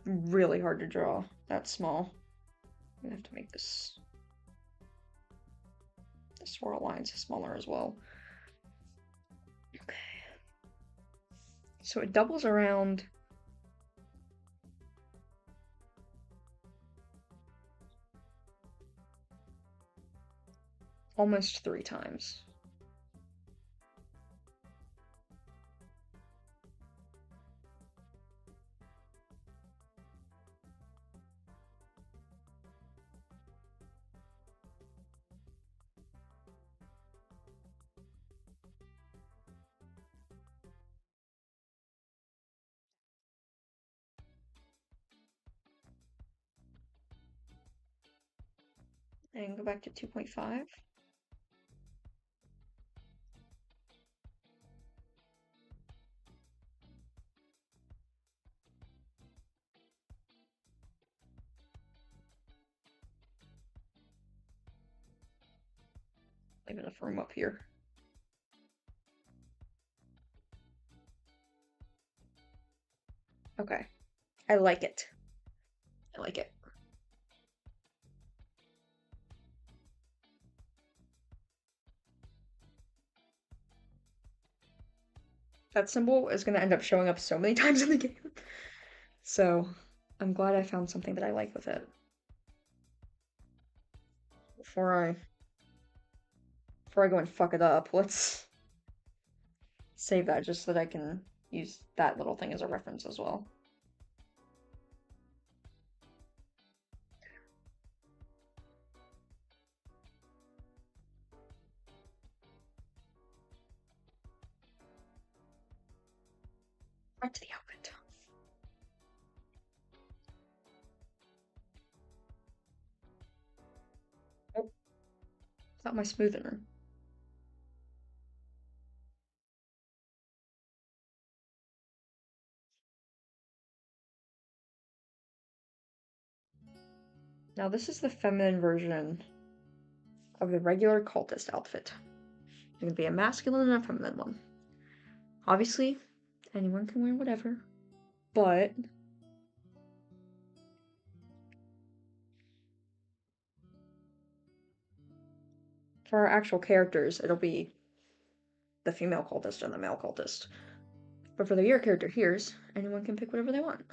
really hard to draw that small. I'm going to have to make this... the swirl lines smaller as well. Okay. So it doubles around... almost 3 times. And go back to 2.5. Leave enough room up here. Okay. I like it. I like it. That symbol is going to end up showing up so many times in the game. So, I'm glad I found something that I like with it. Before I go and fuck it up, let's save that just so that I can use that little thing as a reference as well. Back to the outfit. Oh, it's not my smoother. Now this is the feminine version of the regular cultist outfit. It can be a masculine and a feminine one. Obviously, anyone can wear whatever, but for our actual characters, it'll be the female cultist and the male cultist. But for the your character here's, anyone can pick whatever they want.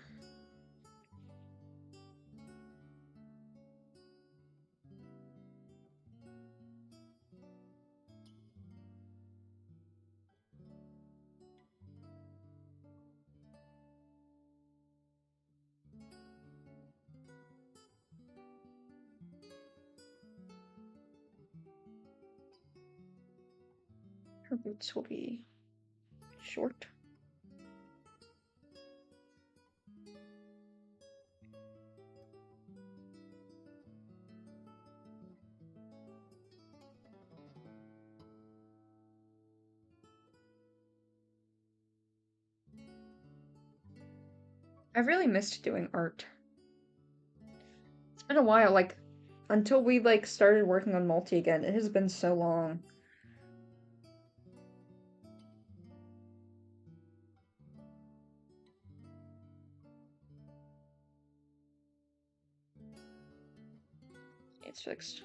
Her boots will be short. I've really missed doing art. It's been a while, like, until we, like, started working on Multi again, it has been so long. It's fixed.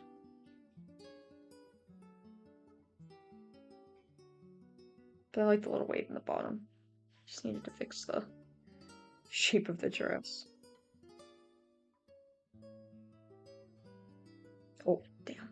But I like the little wave in the bottom. Just needed to fix the shape of the dress. Oh, damn.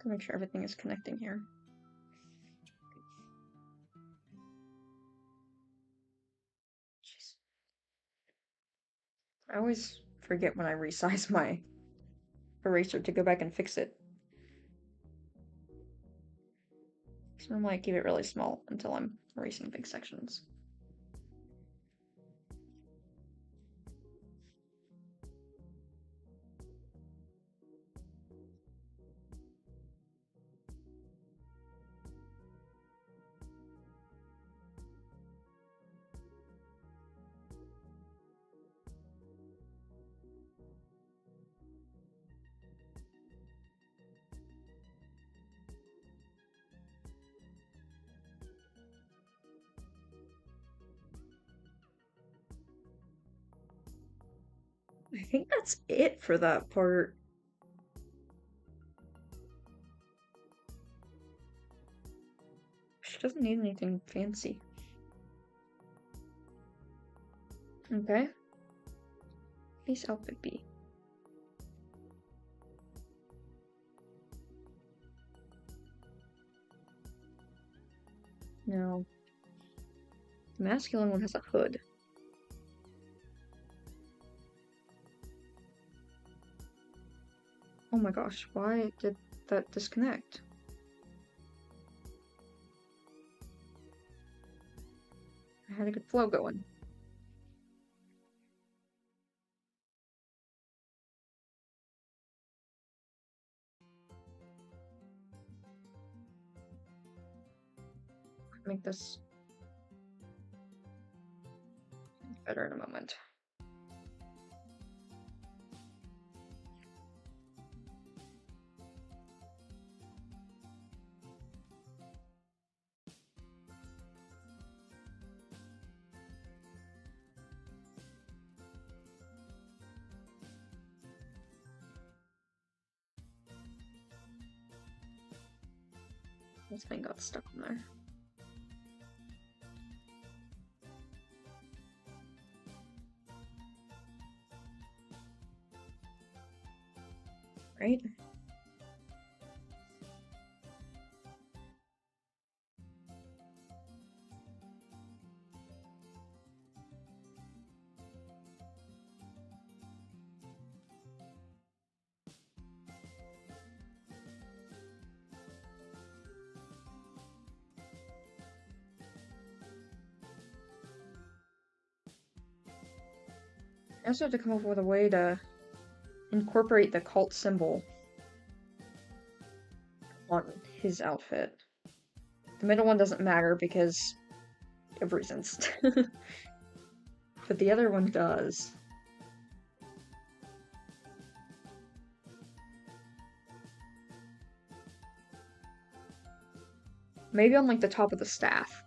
To make sure everything is connecting here. Jeez. I always forget when I resize my eraser to go back and fix it. So normally I keep it really small until I'm erasing big sections. I think that's it for that part. She doesn't need anything fancy. Okay. Nice outfit B. Now, the masculine one has a hood. Oh my gosh, why did that disconnect? I had a good flow going. Make this better in a moment. This thing got stuck in there. Right? I also have to come up with a way to incorporate the cult symbol on his outfit. The middle one doesn't matter because of reasons. But the other one does. Maybe on like the top of the staff.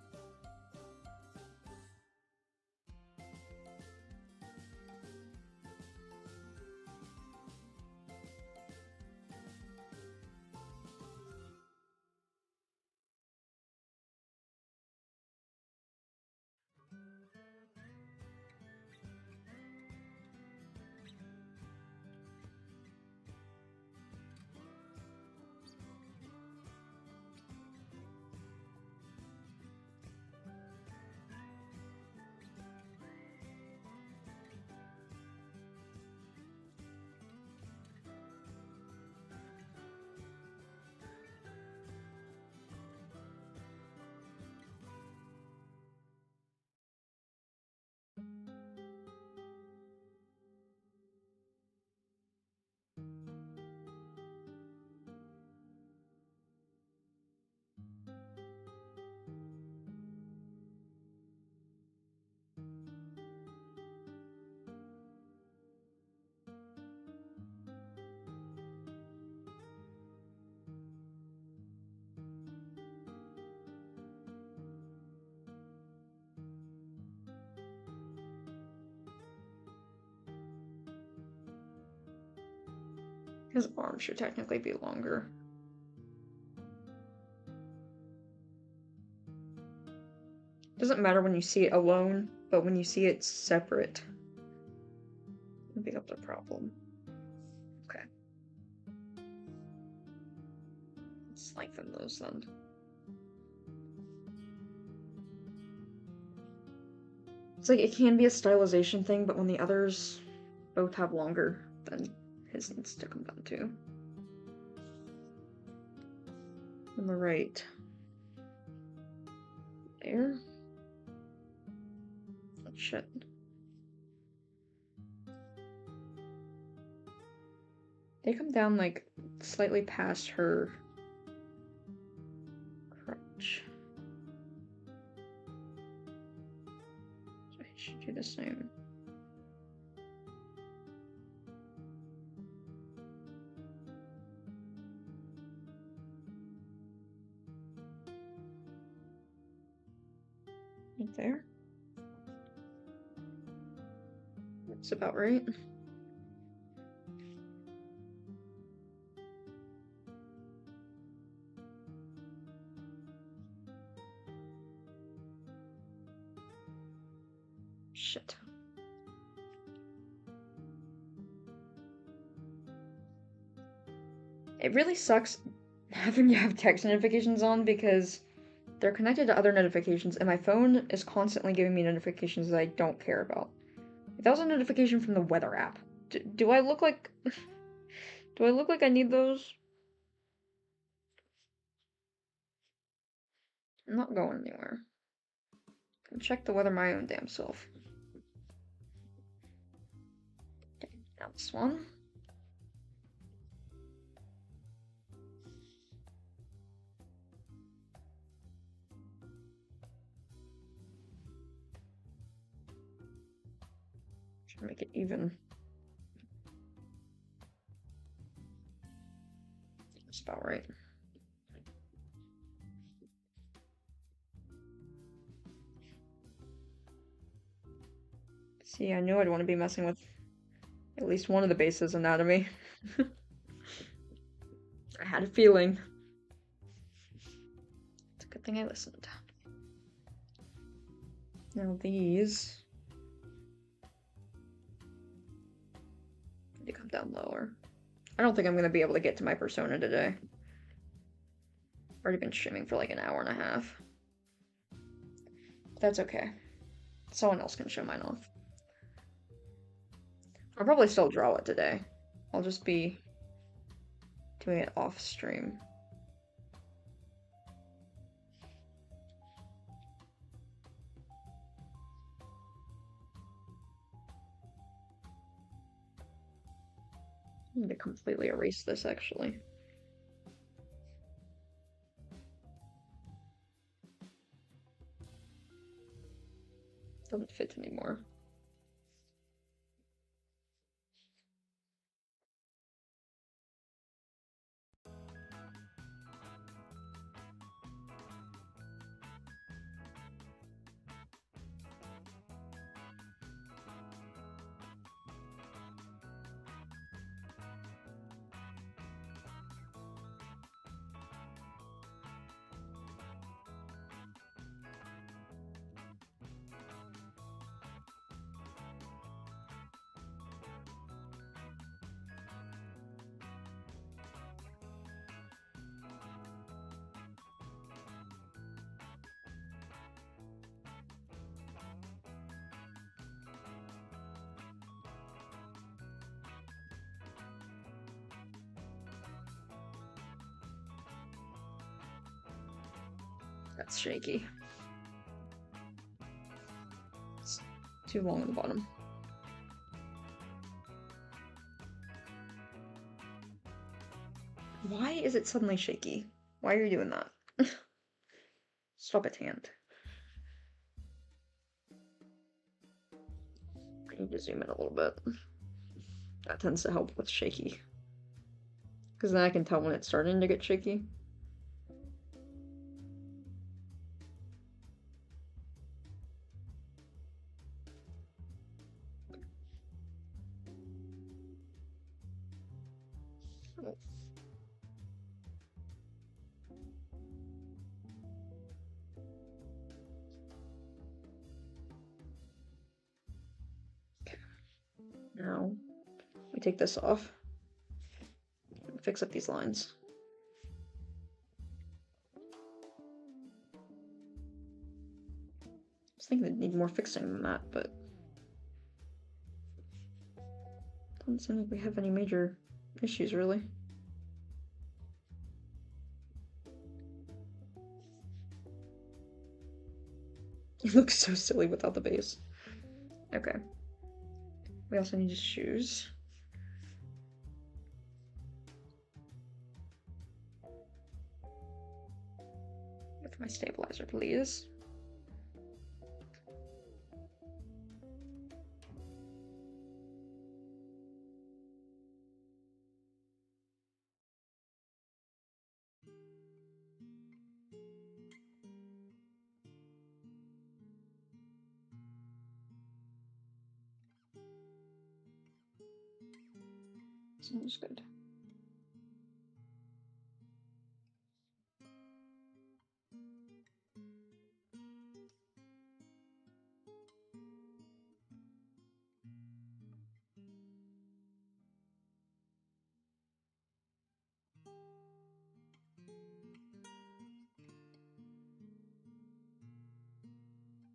His arm should technically be longer. Doesn't matter when you see it alone, but when you see it separate, it becomes a problem. Okay. Let's lengthen those then. It's like it can be a stylization thing, but when the others both have longer, then his needs to come down too. On the right. There. Oh, shit. They come down like slightly past her crotch. So I should do the same. Right there. That's about right. Shit. It really sucks having to have text notifications on because they're connected to other notifications and my phone is constantly giving me notifications that I don't care about. If that was a notification from the weather app, do I look like... do I look like I need those? I'm not going anywhere. Can check the weather my own damn self. Okay, now this one. Try to make it even. That's about right. See, I knew I'd want to be messing with at least one of the base's anatomy. I had a feeling. It's a good thing I listened. Now these need to come down lower. I don't think I'm gonna be able to get to my persona today. Already been streaming for like an hour and a half. That's okay. Someone else can show mine off. I'll probably still draw it today. I'll just be doing it off stream. I need to completely erase this actually. Doesn't fit anymore. That's shaky. It's too long at the bottom. Why is it suddenly shaky? Why are you doing that? Stop it, hand. I need to zoom in a little bit. That tends to help with shaky. Because then I can tell when it's starting to get shaky. Now, we take this off. Fix up these lines. I was thinking they'd need more fixing than that, but doesn't seem like we have any major issues, really. It looks so silly without the base. Okay. We also need his shoes. With my stabilizer, please. Sounds good.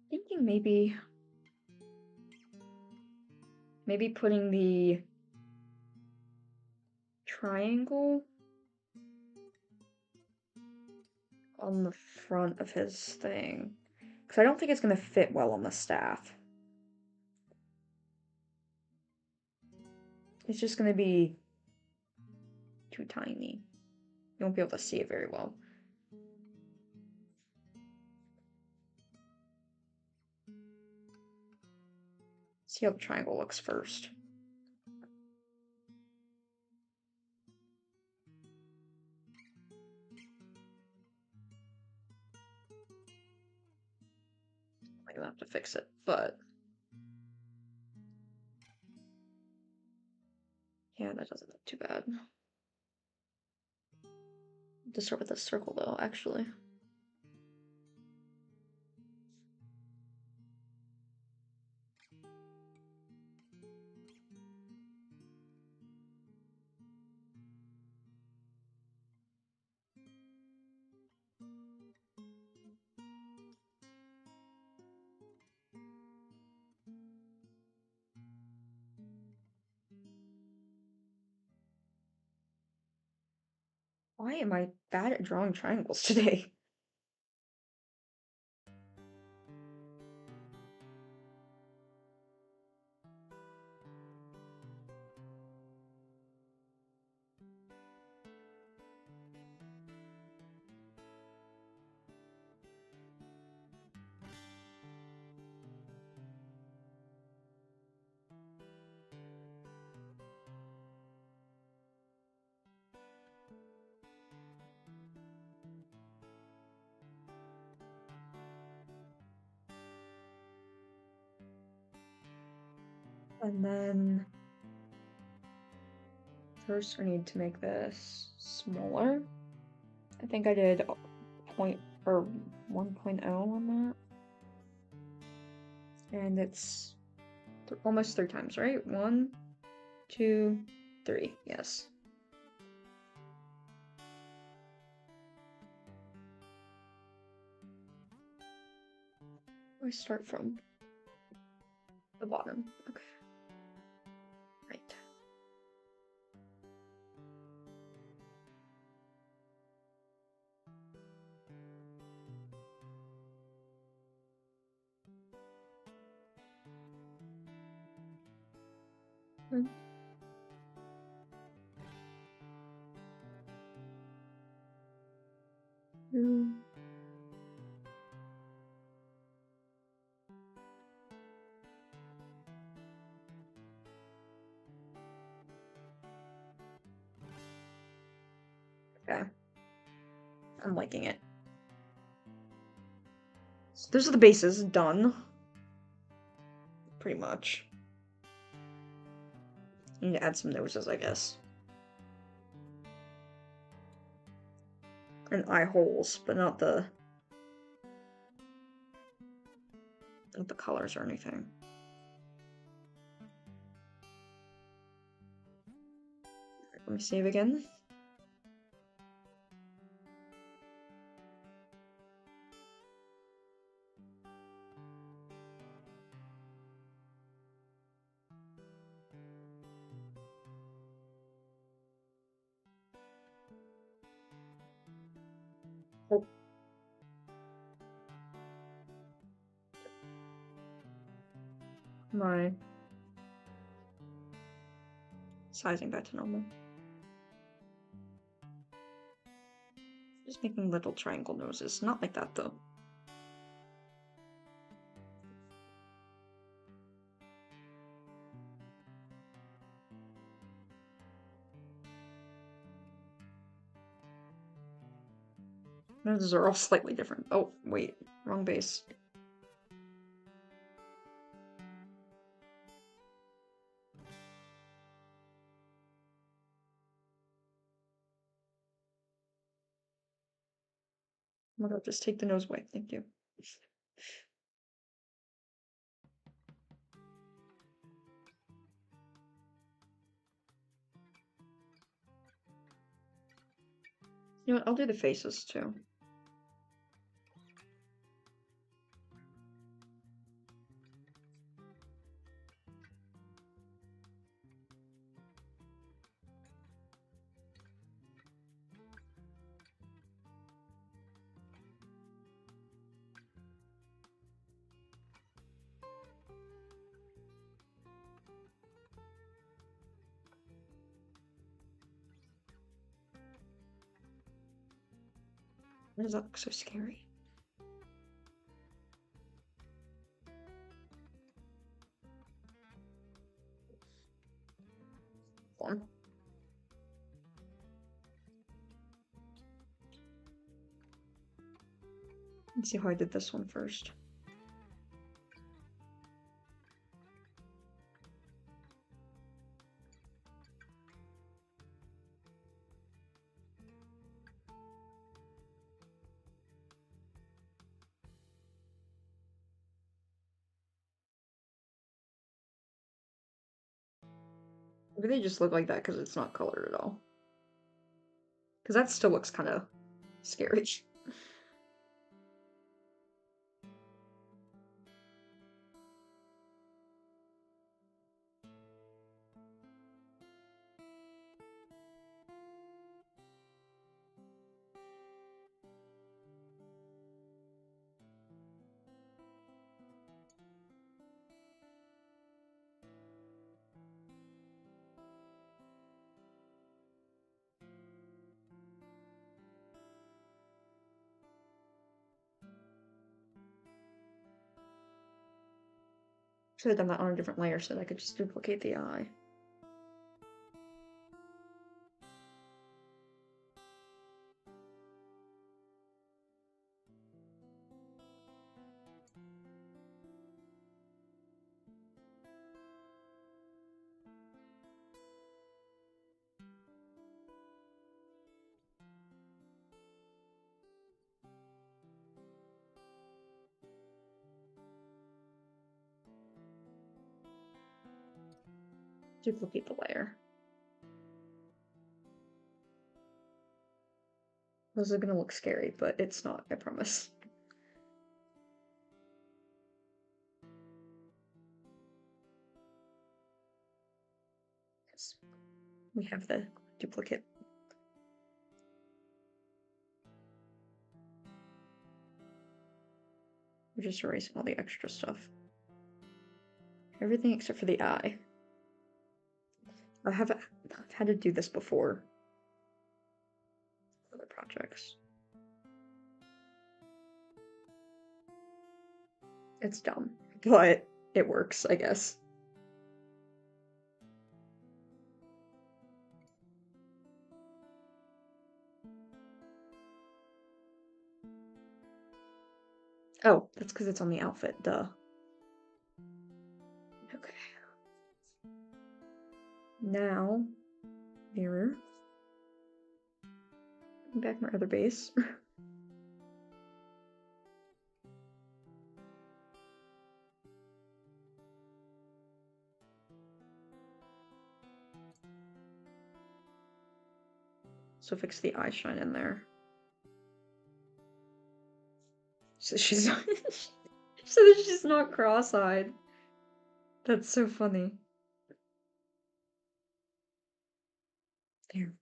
Thinking maybe putting the triangle on the front of his thing. Because I don't think it's going to fit well on the staff. It's just going to be too tiny. You won't be able to see it very well. See how the triangle looks first. I'm gonna have to fix it, but yeah, that doesn't look too bad. To start with a circle though, actually. Why am I bad at drawing triangles today? And then first we need to make this smaller. I think I did point or 1.0 on that. And it's almost 3 times, right? 1, 2, 3. Yes. We start from the bottom. Okay. Right. Hmm. Hmm. Okay. I'm liking it. So those are the bases done. Pretty much. I need to add some noses, I guess. And eye holes, but not the colors or anything. Let me save again. Oh. My sizing back to normal. Just making little triangle noses. Not like that, though. Noses are all slightly different. Oh, wait. Wrong base. Oh my god, just take the nose away. Thank you. You know what? I'll do the faces too. Why does that look so scary? One. Let's see how I did this one first. Maybe they just look like that because it's not colored at all. Because that still looks kind of scary. Should have done that on a different layer so that I could just duplicate the eye. Duplicate the layer. This is gonna look scary, but it's not, I promise. Yes. We have the duplicate. We're just erasing all the extra stuff. Everything except for the eye. I've had to do this before. Other projects. It's dumb, but it works, I guess. Oh, that's because it's on the outfit, duh. Okay. Now, mirror. Back my other base. So fix the eye shine in there. So she's not so that she's not cross-eyed. That's so funny. There.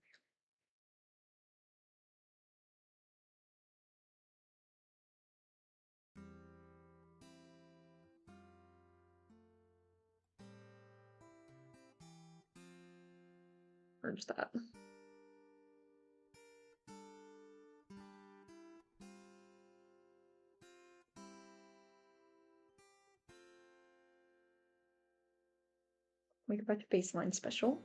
Merge that. We go back to baseline special.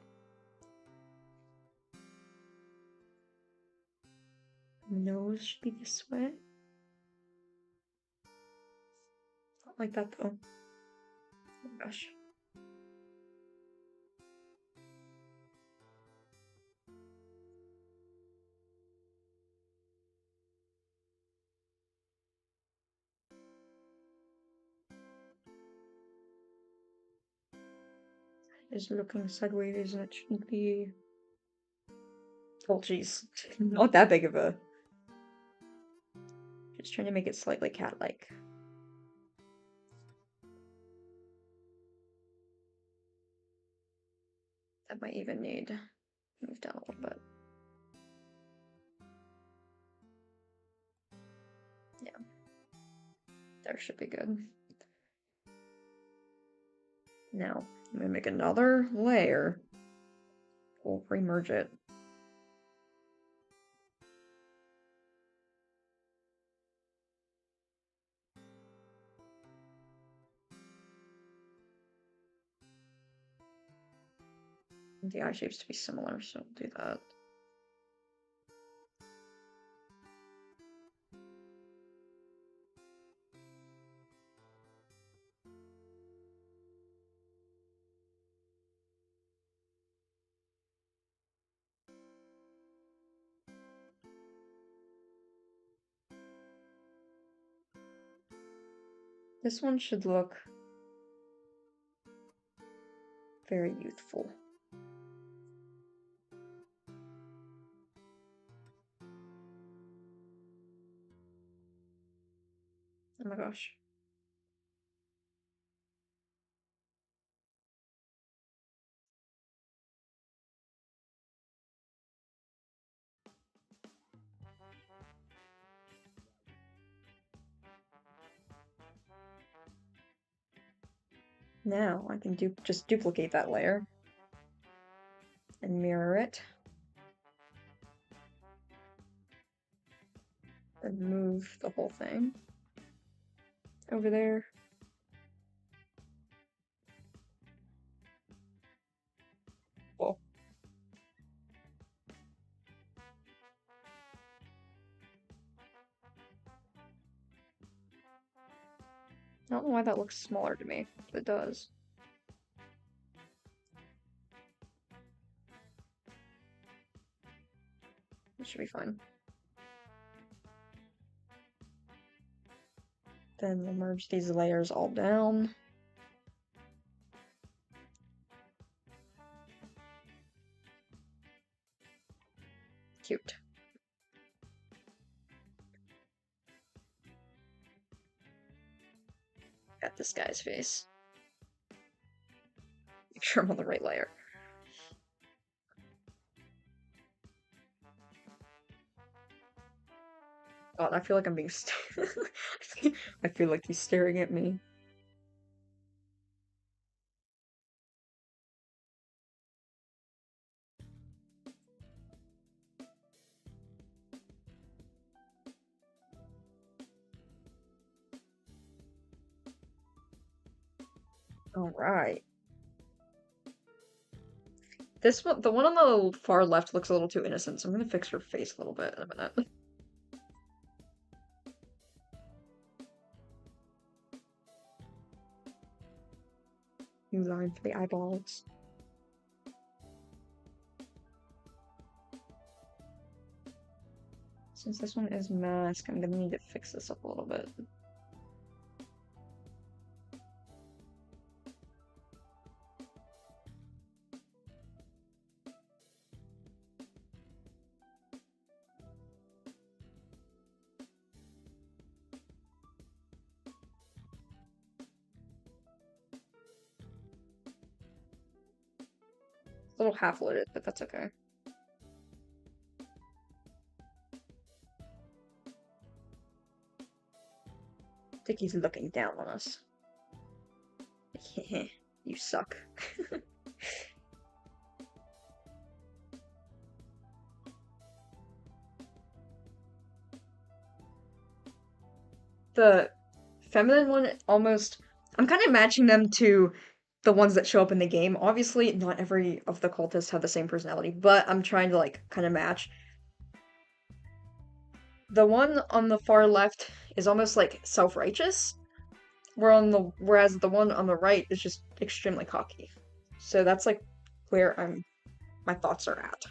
Nose should be this way. Not like that though. Oh gosh. Is looking sideways and it shouldn't be. Oh geez. Not that big of a. Just trying to make it slightly cat-like. That might even need to move down a little bit. Yeah. There should be good. Now, I'm gonna make another layer. We'll remerge it. the eye shapes to be similar, so we'll do that. This one should look very youthful. Oh my gosh. Now I can just duplicate that layer and mirror it. And move the whole thing over there. Cool. I don't know why that looks smaller to me, but it does. It should be fine. Then we'll merge these layers all down. Cute. Got this guy's face. Make sure I'm on the right layer. God, I feel like I'm being I feel like he's staring at me. All right. This one, the one on the far left looks a little too innocent, so I'm gonna fix her face a little bit in a minute. New line for the eyeballs. Since this one is mask, I'm gonna need to fix this up a little bit. A little half-loaded, but that's okay. I think he's looking down on us. You suck. The feminine one almost... I'm kind of matching them to the ones that show up in the game. Obviously, not every of the cultists have the same personality, but I'm trying to, like, kind of match. The one on the far left is almost, like, self-righteous, whereas the one on the right is just extremely cocky. So that's, like, where my thoughts are at.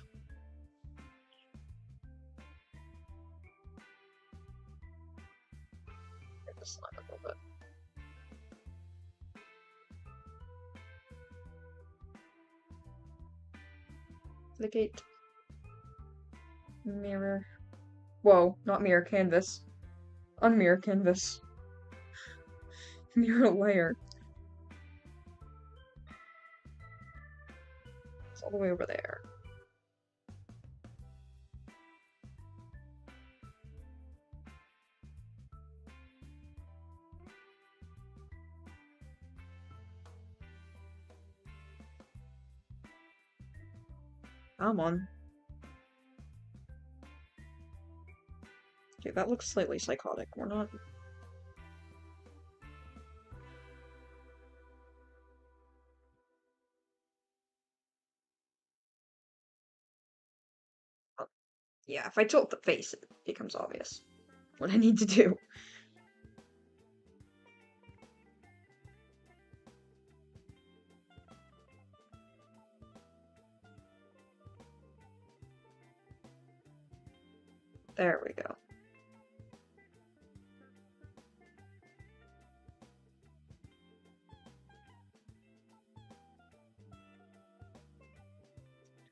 This line a little bit. The gate. Mirror. Whoa, not mirror, canvas. Unmirror canvas. Mirror layer. It's all the way over there. Come on. Okay, that looks slightly psychotic. We're not... Yeah, if I tilt the face, it becomes obvious what I need to do. There we go.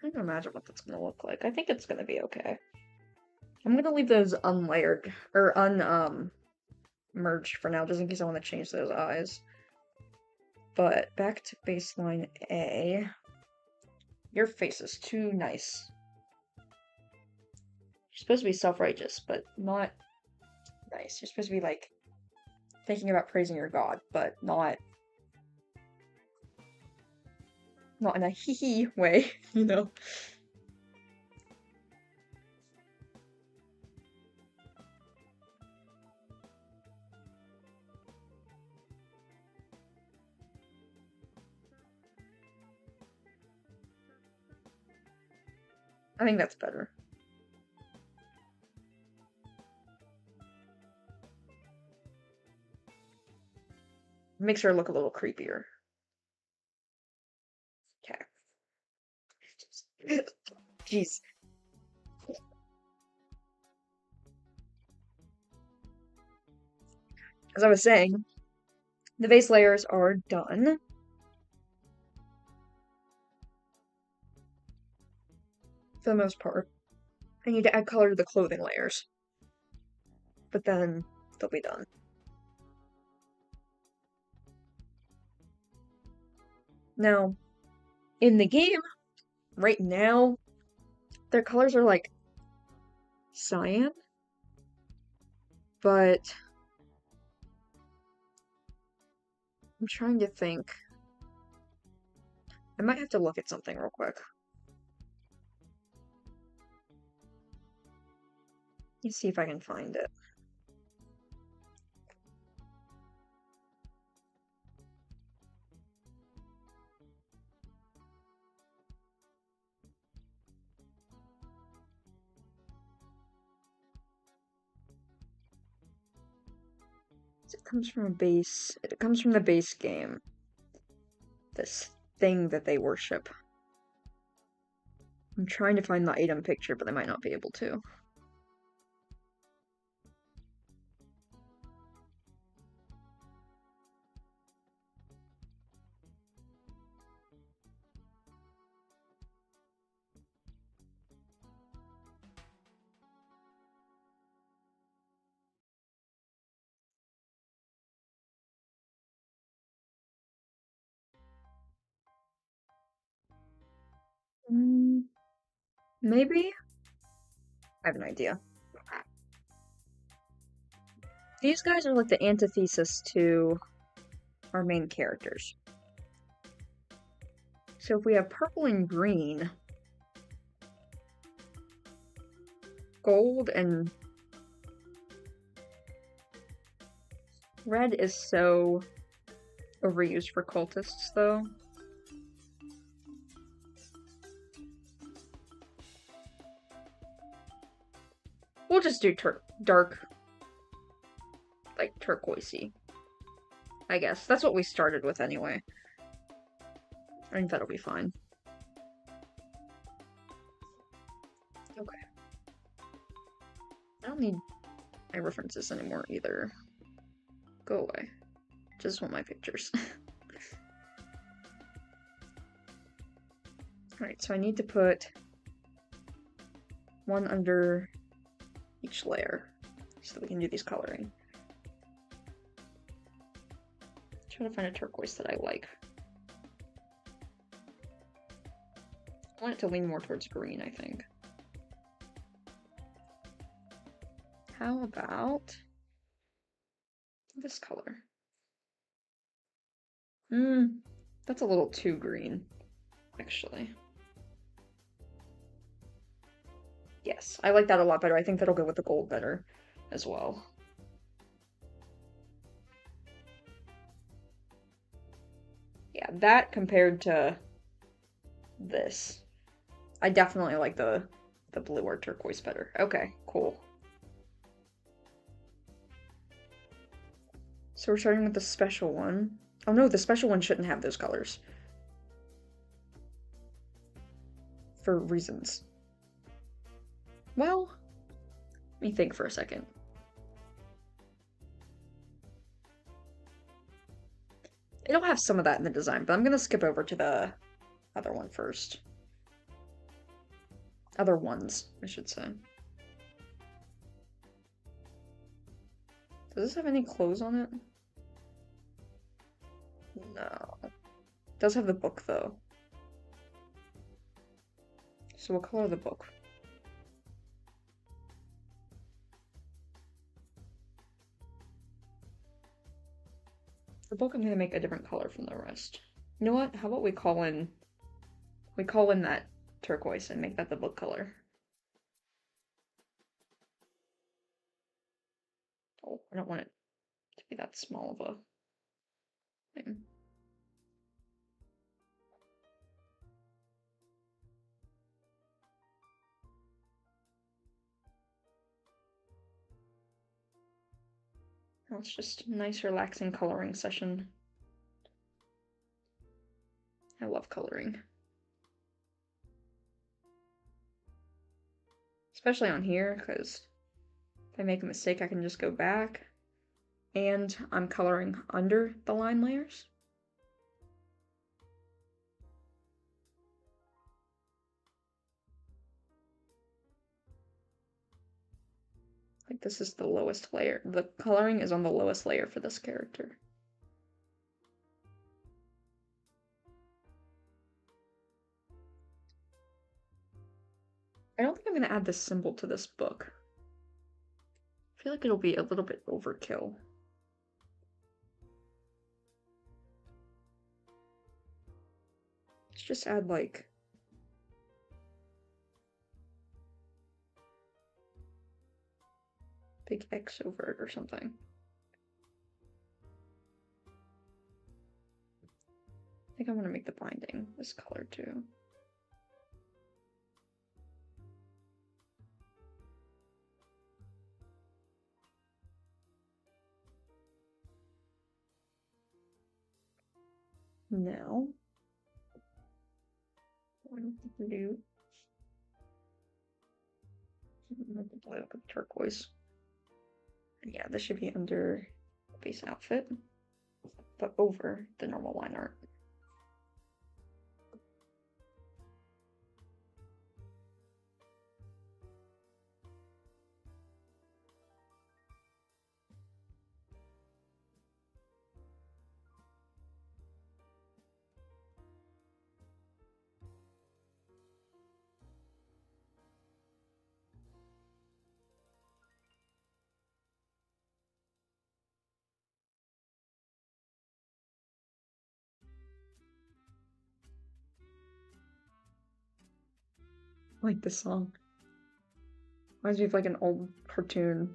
I can imagine what that's gonna look like. I think it's gonna be okay. I'm gonna leave those unlayered or merged for now, just in case I want to change those eyes. But back to baseline A. Your face is too nice. You're supposed to be self-righteous, but not nice. You're supposed to be like thinking about praising your God, but not in a hee-hee way, you know? I think that's better. Makes her look a little creepier. Okay. Jeez. As I was saying, the base layers are done. For the most part. I need to add color to the clothing layers. But then they'll be done. Now, in the game, right now, their colors are like cyan, but I'm trying to think. I might have to look at something real quick. Let's see if I can find it. It comes from the base game. This thing that they worship. I'm trying to find the item picture, but I might not be able to. Maybe? I have an idea. These guys are like the antithesis to our main characters. So if we have purple and green, gold and red is so overused for cultists, though. We'll just do dark, like turquoisey. I guess. That's what we started with anyway. I think that'll be fine. Okay. I don't need my references anymore either. Go away. Just want my pictures. Alright, so I need to put one under each layer so that we can do these coloring. Trying to find a turquoise that I like. I want it to lean more towards green, I think. How about this color? That's a little too green, actually. Yes, I like that a lot better. I think that'll go with the gold better as well. Yeah, that compared to this. I definitely like the the blue or turquoise better. Okay, cool. So we're starting with the special one. Oh no, the special one shouldn't have those colors. For reasons. Well, let me think for a second. It'll have some of that in the design, but I'm gonna skip over to the other one first. Other ones, I should say. Does this have any clothes on it? No. It does have the book, though. So what color the book? The book I'm gonna make a different color from the rest. You know what? How about we call in that turquoise and make that the book color. Oh, I don't want it to be that small of a thing. Oh, it's just a nice, relaxing coloring session. I love coloring. Especially on here, because if I make a mistake, I can just go back. And I'm coloring under the line layers. Like this is the lowest layer. The coloring is on the lowest layer for this character. I don't think I'm going to add this symbol to this book. I feel like it'll be a little bit overkill. Let's just add like big X over it or something. I think I'm going to make the binding this color too. Now, what do we do? Multiply up with turquoise. Yeah, this should be under the base outfit, but over the normal line art. I like this song. Reminds me of like an old cartoon.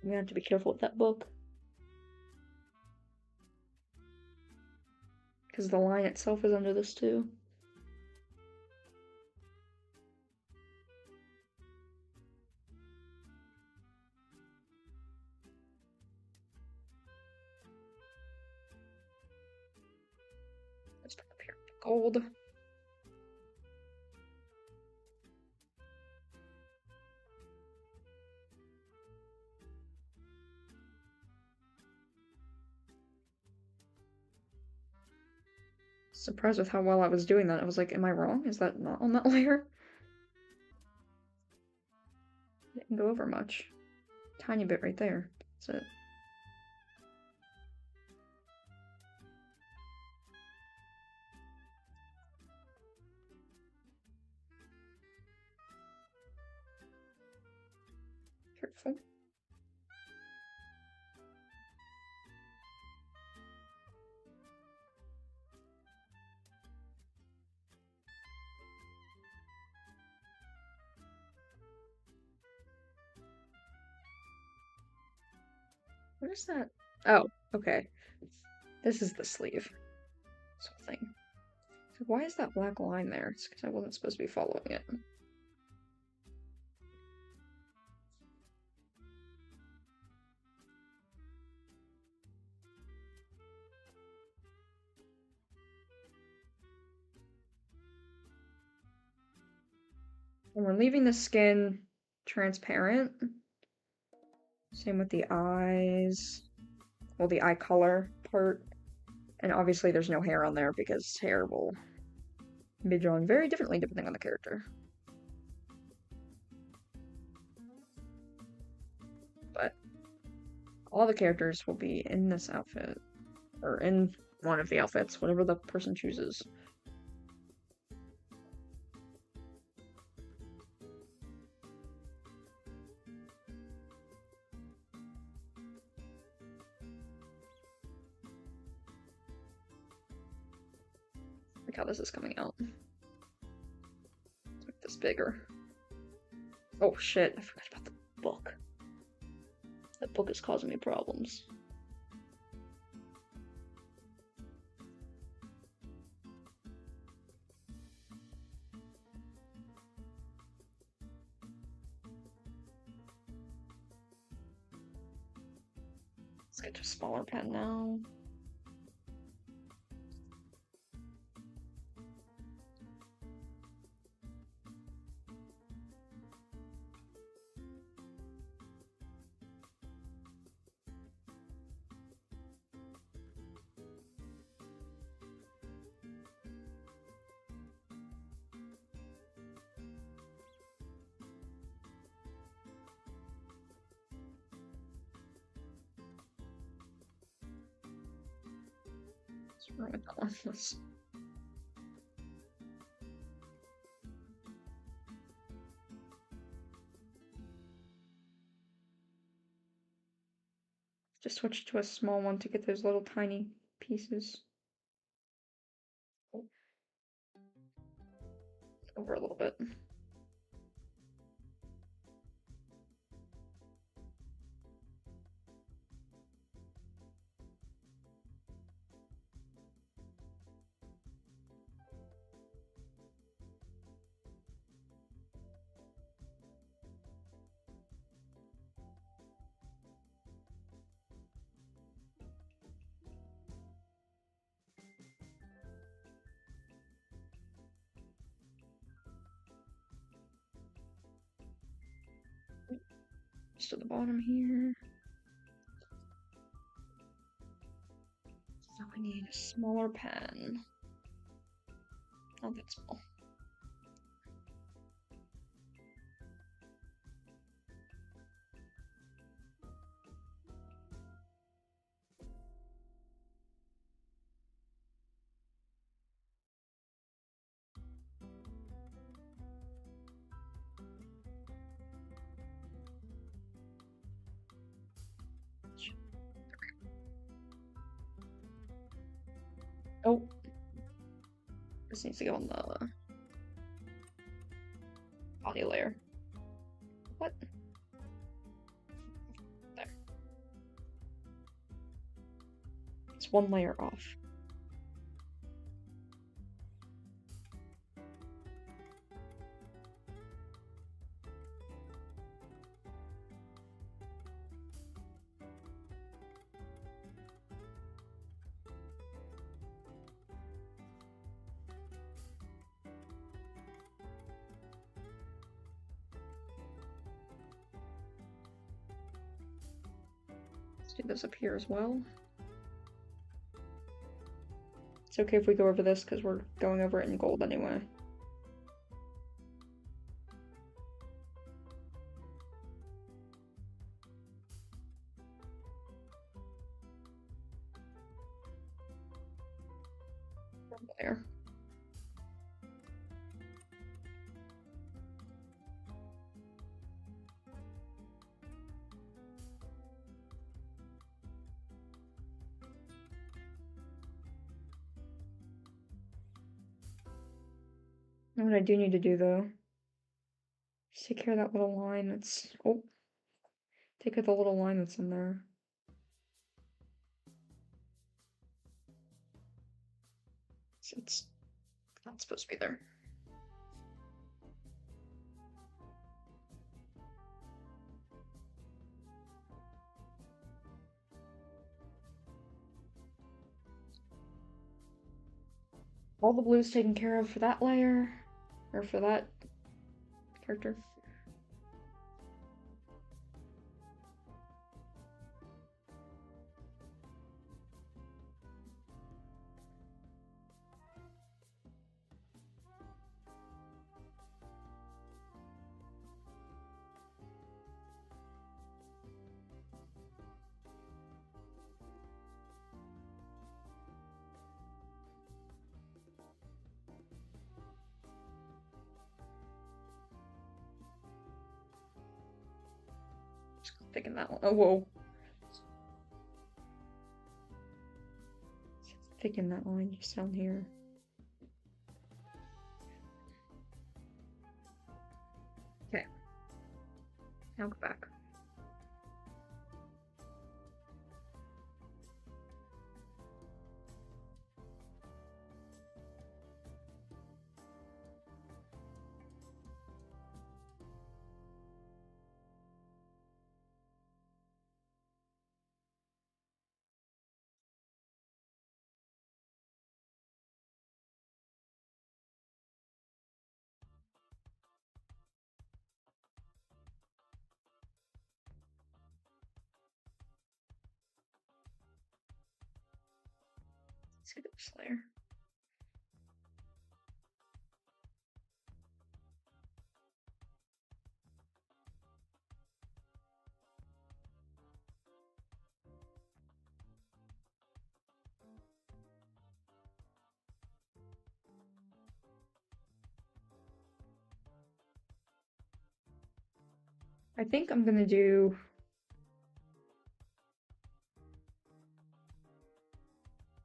You have to be careful with that book. Because the line itself is under this too. Let's put up here gold. Surprised with how well I was doing that. I was like, am I wrong? Is that not on that layer? Didn't go over much. Tiny bit right there. That's it. Careful. What is that? Oh, okay. This is the sleeve. This whole thing. So why is that black line there? It's because I wasn't supposed to be following it. And we're leaving the skin transparent. Same with the eyes. Well, the eye color part. And obviously there's no hair on there because hair will be drawn very differently depending on the character. But all the characters will be in this outfit. Or in one of the outfits, whatever the person chooses. Look how this is coming out. Let's make this bigger. Oh shit, I forgot about the book. That book is causing me problems. Let's get to a smaller pen now. What's wrong with that one? Let's... Just switch to a small one to get those little tiny pieces. Over a little bit. Just to the bottom here. So we need a smaller pen. Not that small. Oh, this needs to go on the body layer. What? There. It's one layer off. Let's do this up here as well. It's okay if we go over this because we're going over it in gold anyway. There. And what I do need to do though is take care of that little line that's take out the little line that's in there. It's not supposed to be there. All the blues taken care of for that layer, or for that character. Picking that one. Oh, whoa. Picking that line just down here. Okay. Now go back. Let's get this layer. I think I'm gonna do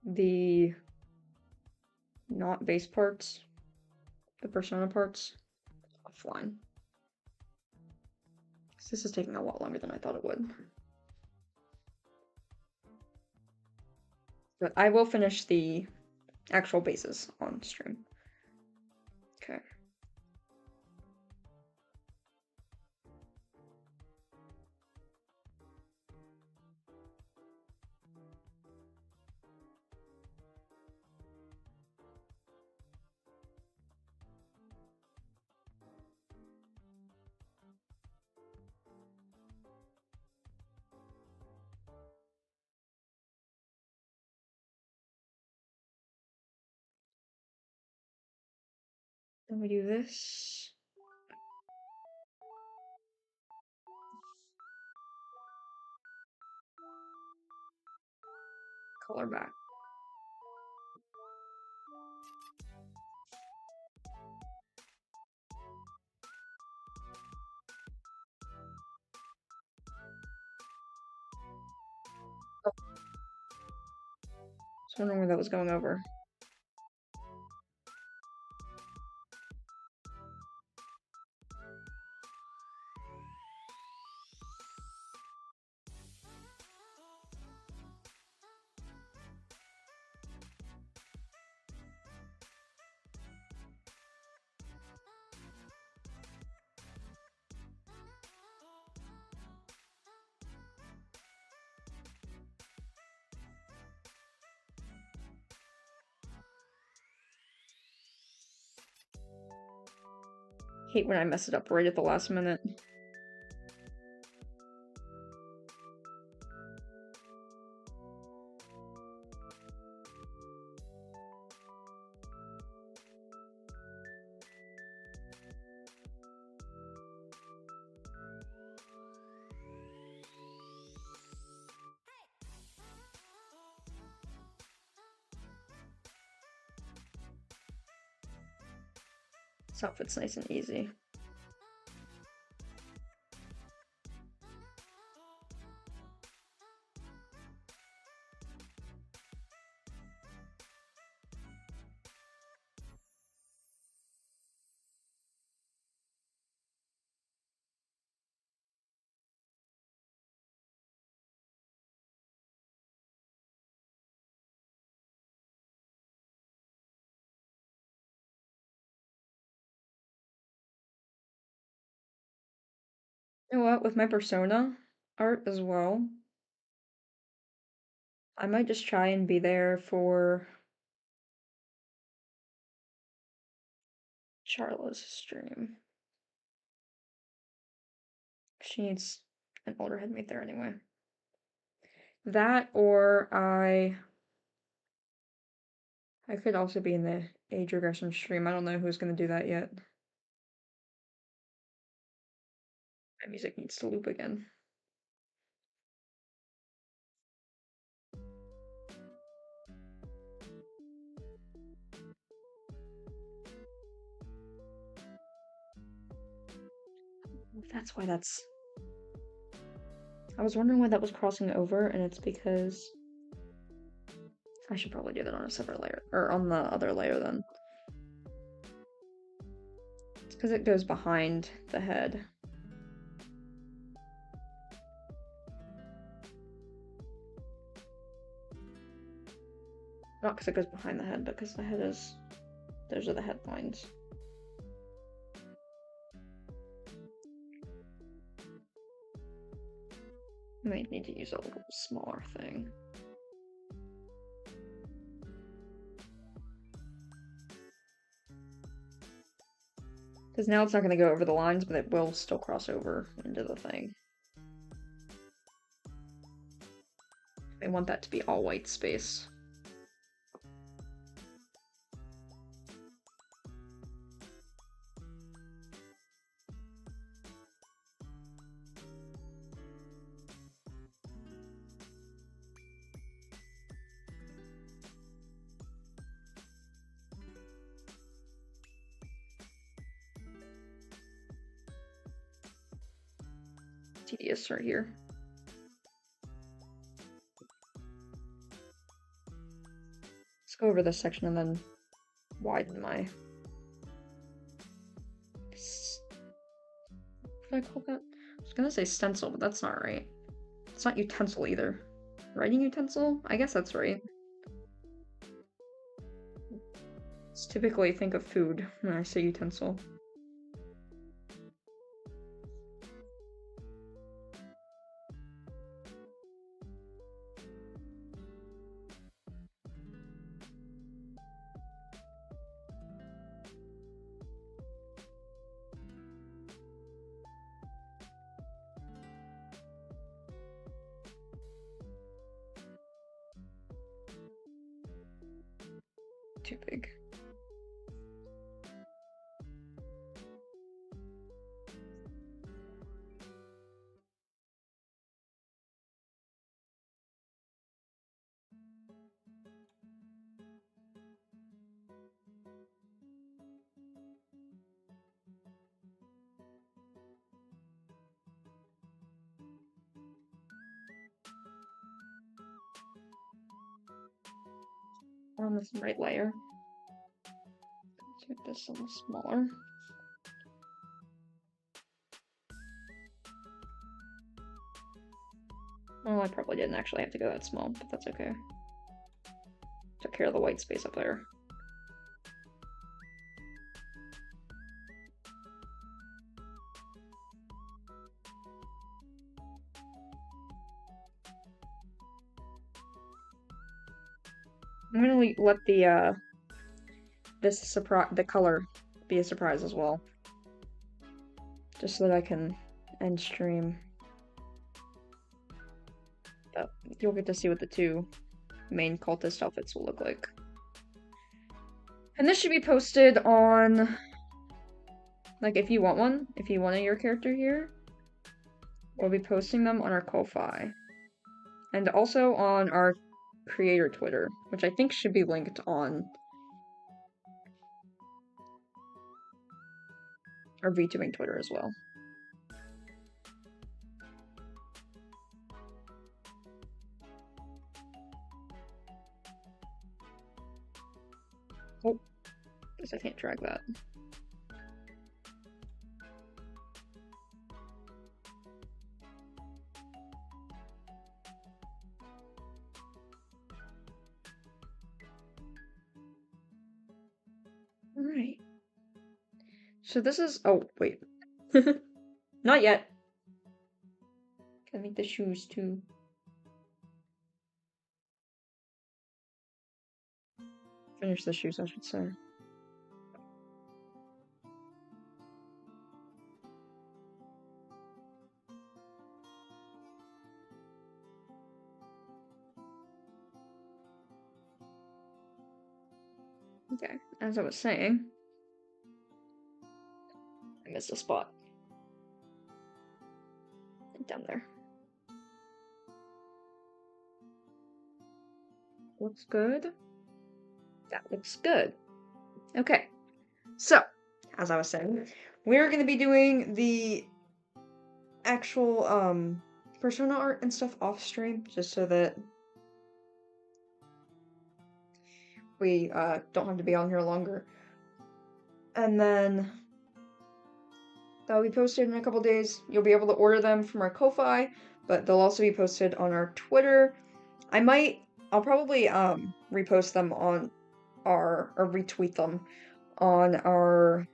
the not base parts, the persona parts, offline. This is taking a lot longer than I thought it would. But I will finish the actual bases on stream. Okay. Then we do this. Color back. Oh. Just wondering where that was going over. Hate when I mess it up right at the last minute. This outfit's nice and easy. You know what? With my persona art as well, I might just try and be there for Charla's stream. She needs an older headmate there anyway. That, or I could also be in the age regression stream. I don't know who's gonna do that yet. My music needs to loop again. That's why that's... I was wondering why that was crossing over, and it's because... I should probably do that on a separate layer, or on the other layer then. It's because it goes behind the head. Not because it goes behind the head, but because the head is... Those are the headlines. I might need to use a little smaller thing. Because now it's not going to go over the lines, but it will still cross over into the thing. I want that to be all white space. Tedious right here. Let's go over this section and then widen my... What did I call that? I was gonna say stencil, but that's not right. It's not utensil either. Writing utensil? I guess that's right. Just typically think of food when I say utensil. Too big. On this right layer. Let's make this a little smaller. Well, I probably didn't actually have to go that small, but that's okay. Took care of the white space up there. I'm gonna let the the color be a surprise as well, just so that I can end stream. But you'll get to see what the two main cultist outfits will look like. And this should be posted on, like, if you want one, if you want your character here, we'll be posting them on our Ko-Fi. And also on our creator Twitter, which I think should be linked on our VTubing Twitter as well. Oh, guess I can't drag that. Alright. So this is... Oh, wait. Not yet. Can make the shoes too. Finish the shoes, I should say. Okay, as I was saying, I missed a spot. Down there. Looks good. That looks good. Okay, so, as I was saying, we're gonna be doing the actual, persona art and stuff off stream, just so that we, don't have to be on here longer. And then that'll be posted in a couple days. You'll be able to order them from our Ko-Fi, but they'll also be posted on our Twitter. I'll probably, repost them on or retweet them on our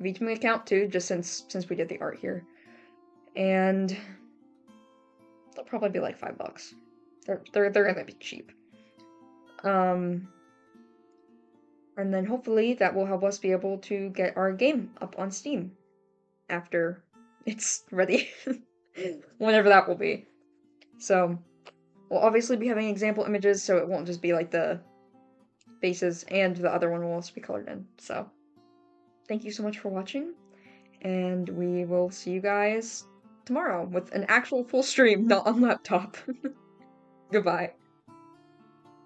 VTuber account too, just since we did the art here. And they'll probably be like $5. They're gonna be cheap. And then hopefully that will help us be able to get our game up on Steam after it's ready. Whenever that will be. So we'll obviously be having example images, so it won't just be like the faces, and the other one will also be colored in. So thank you so much for watching, and we will see you guys tomorrow with an actual full stream, not on laptop. Goodbye.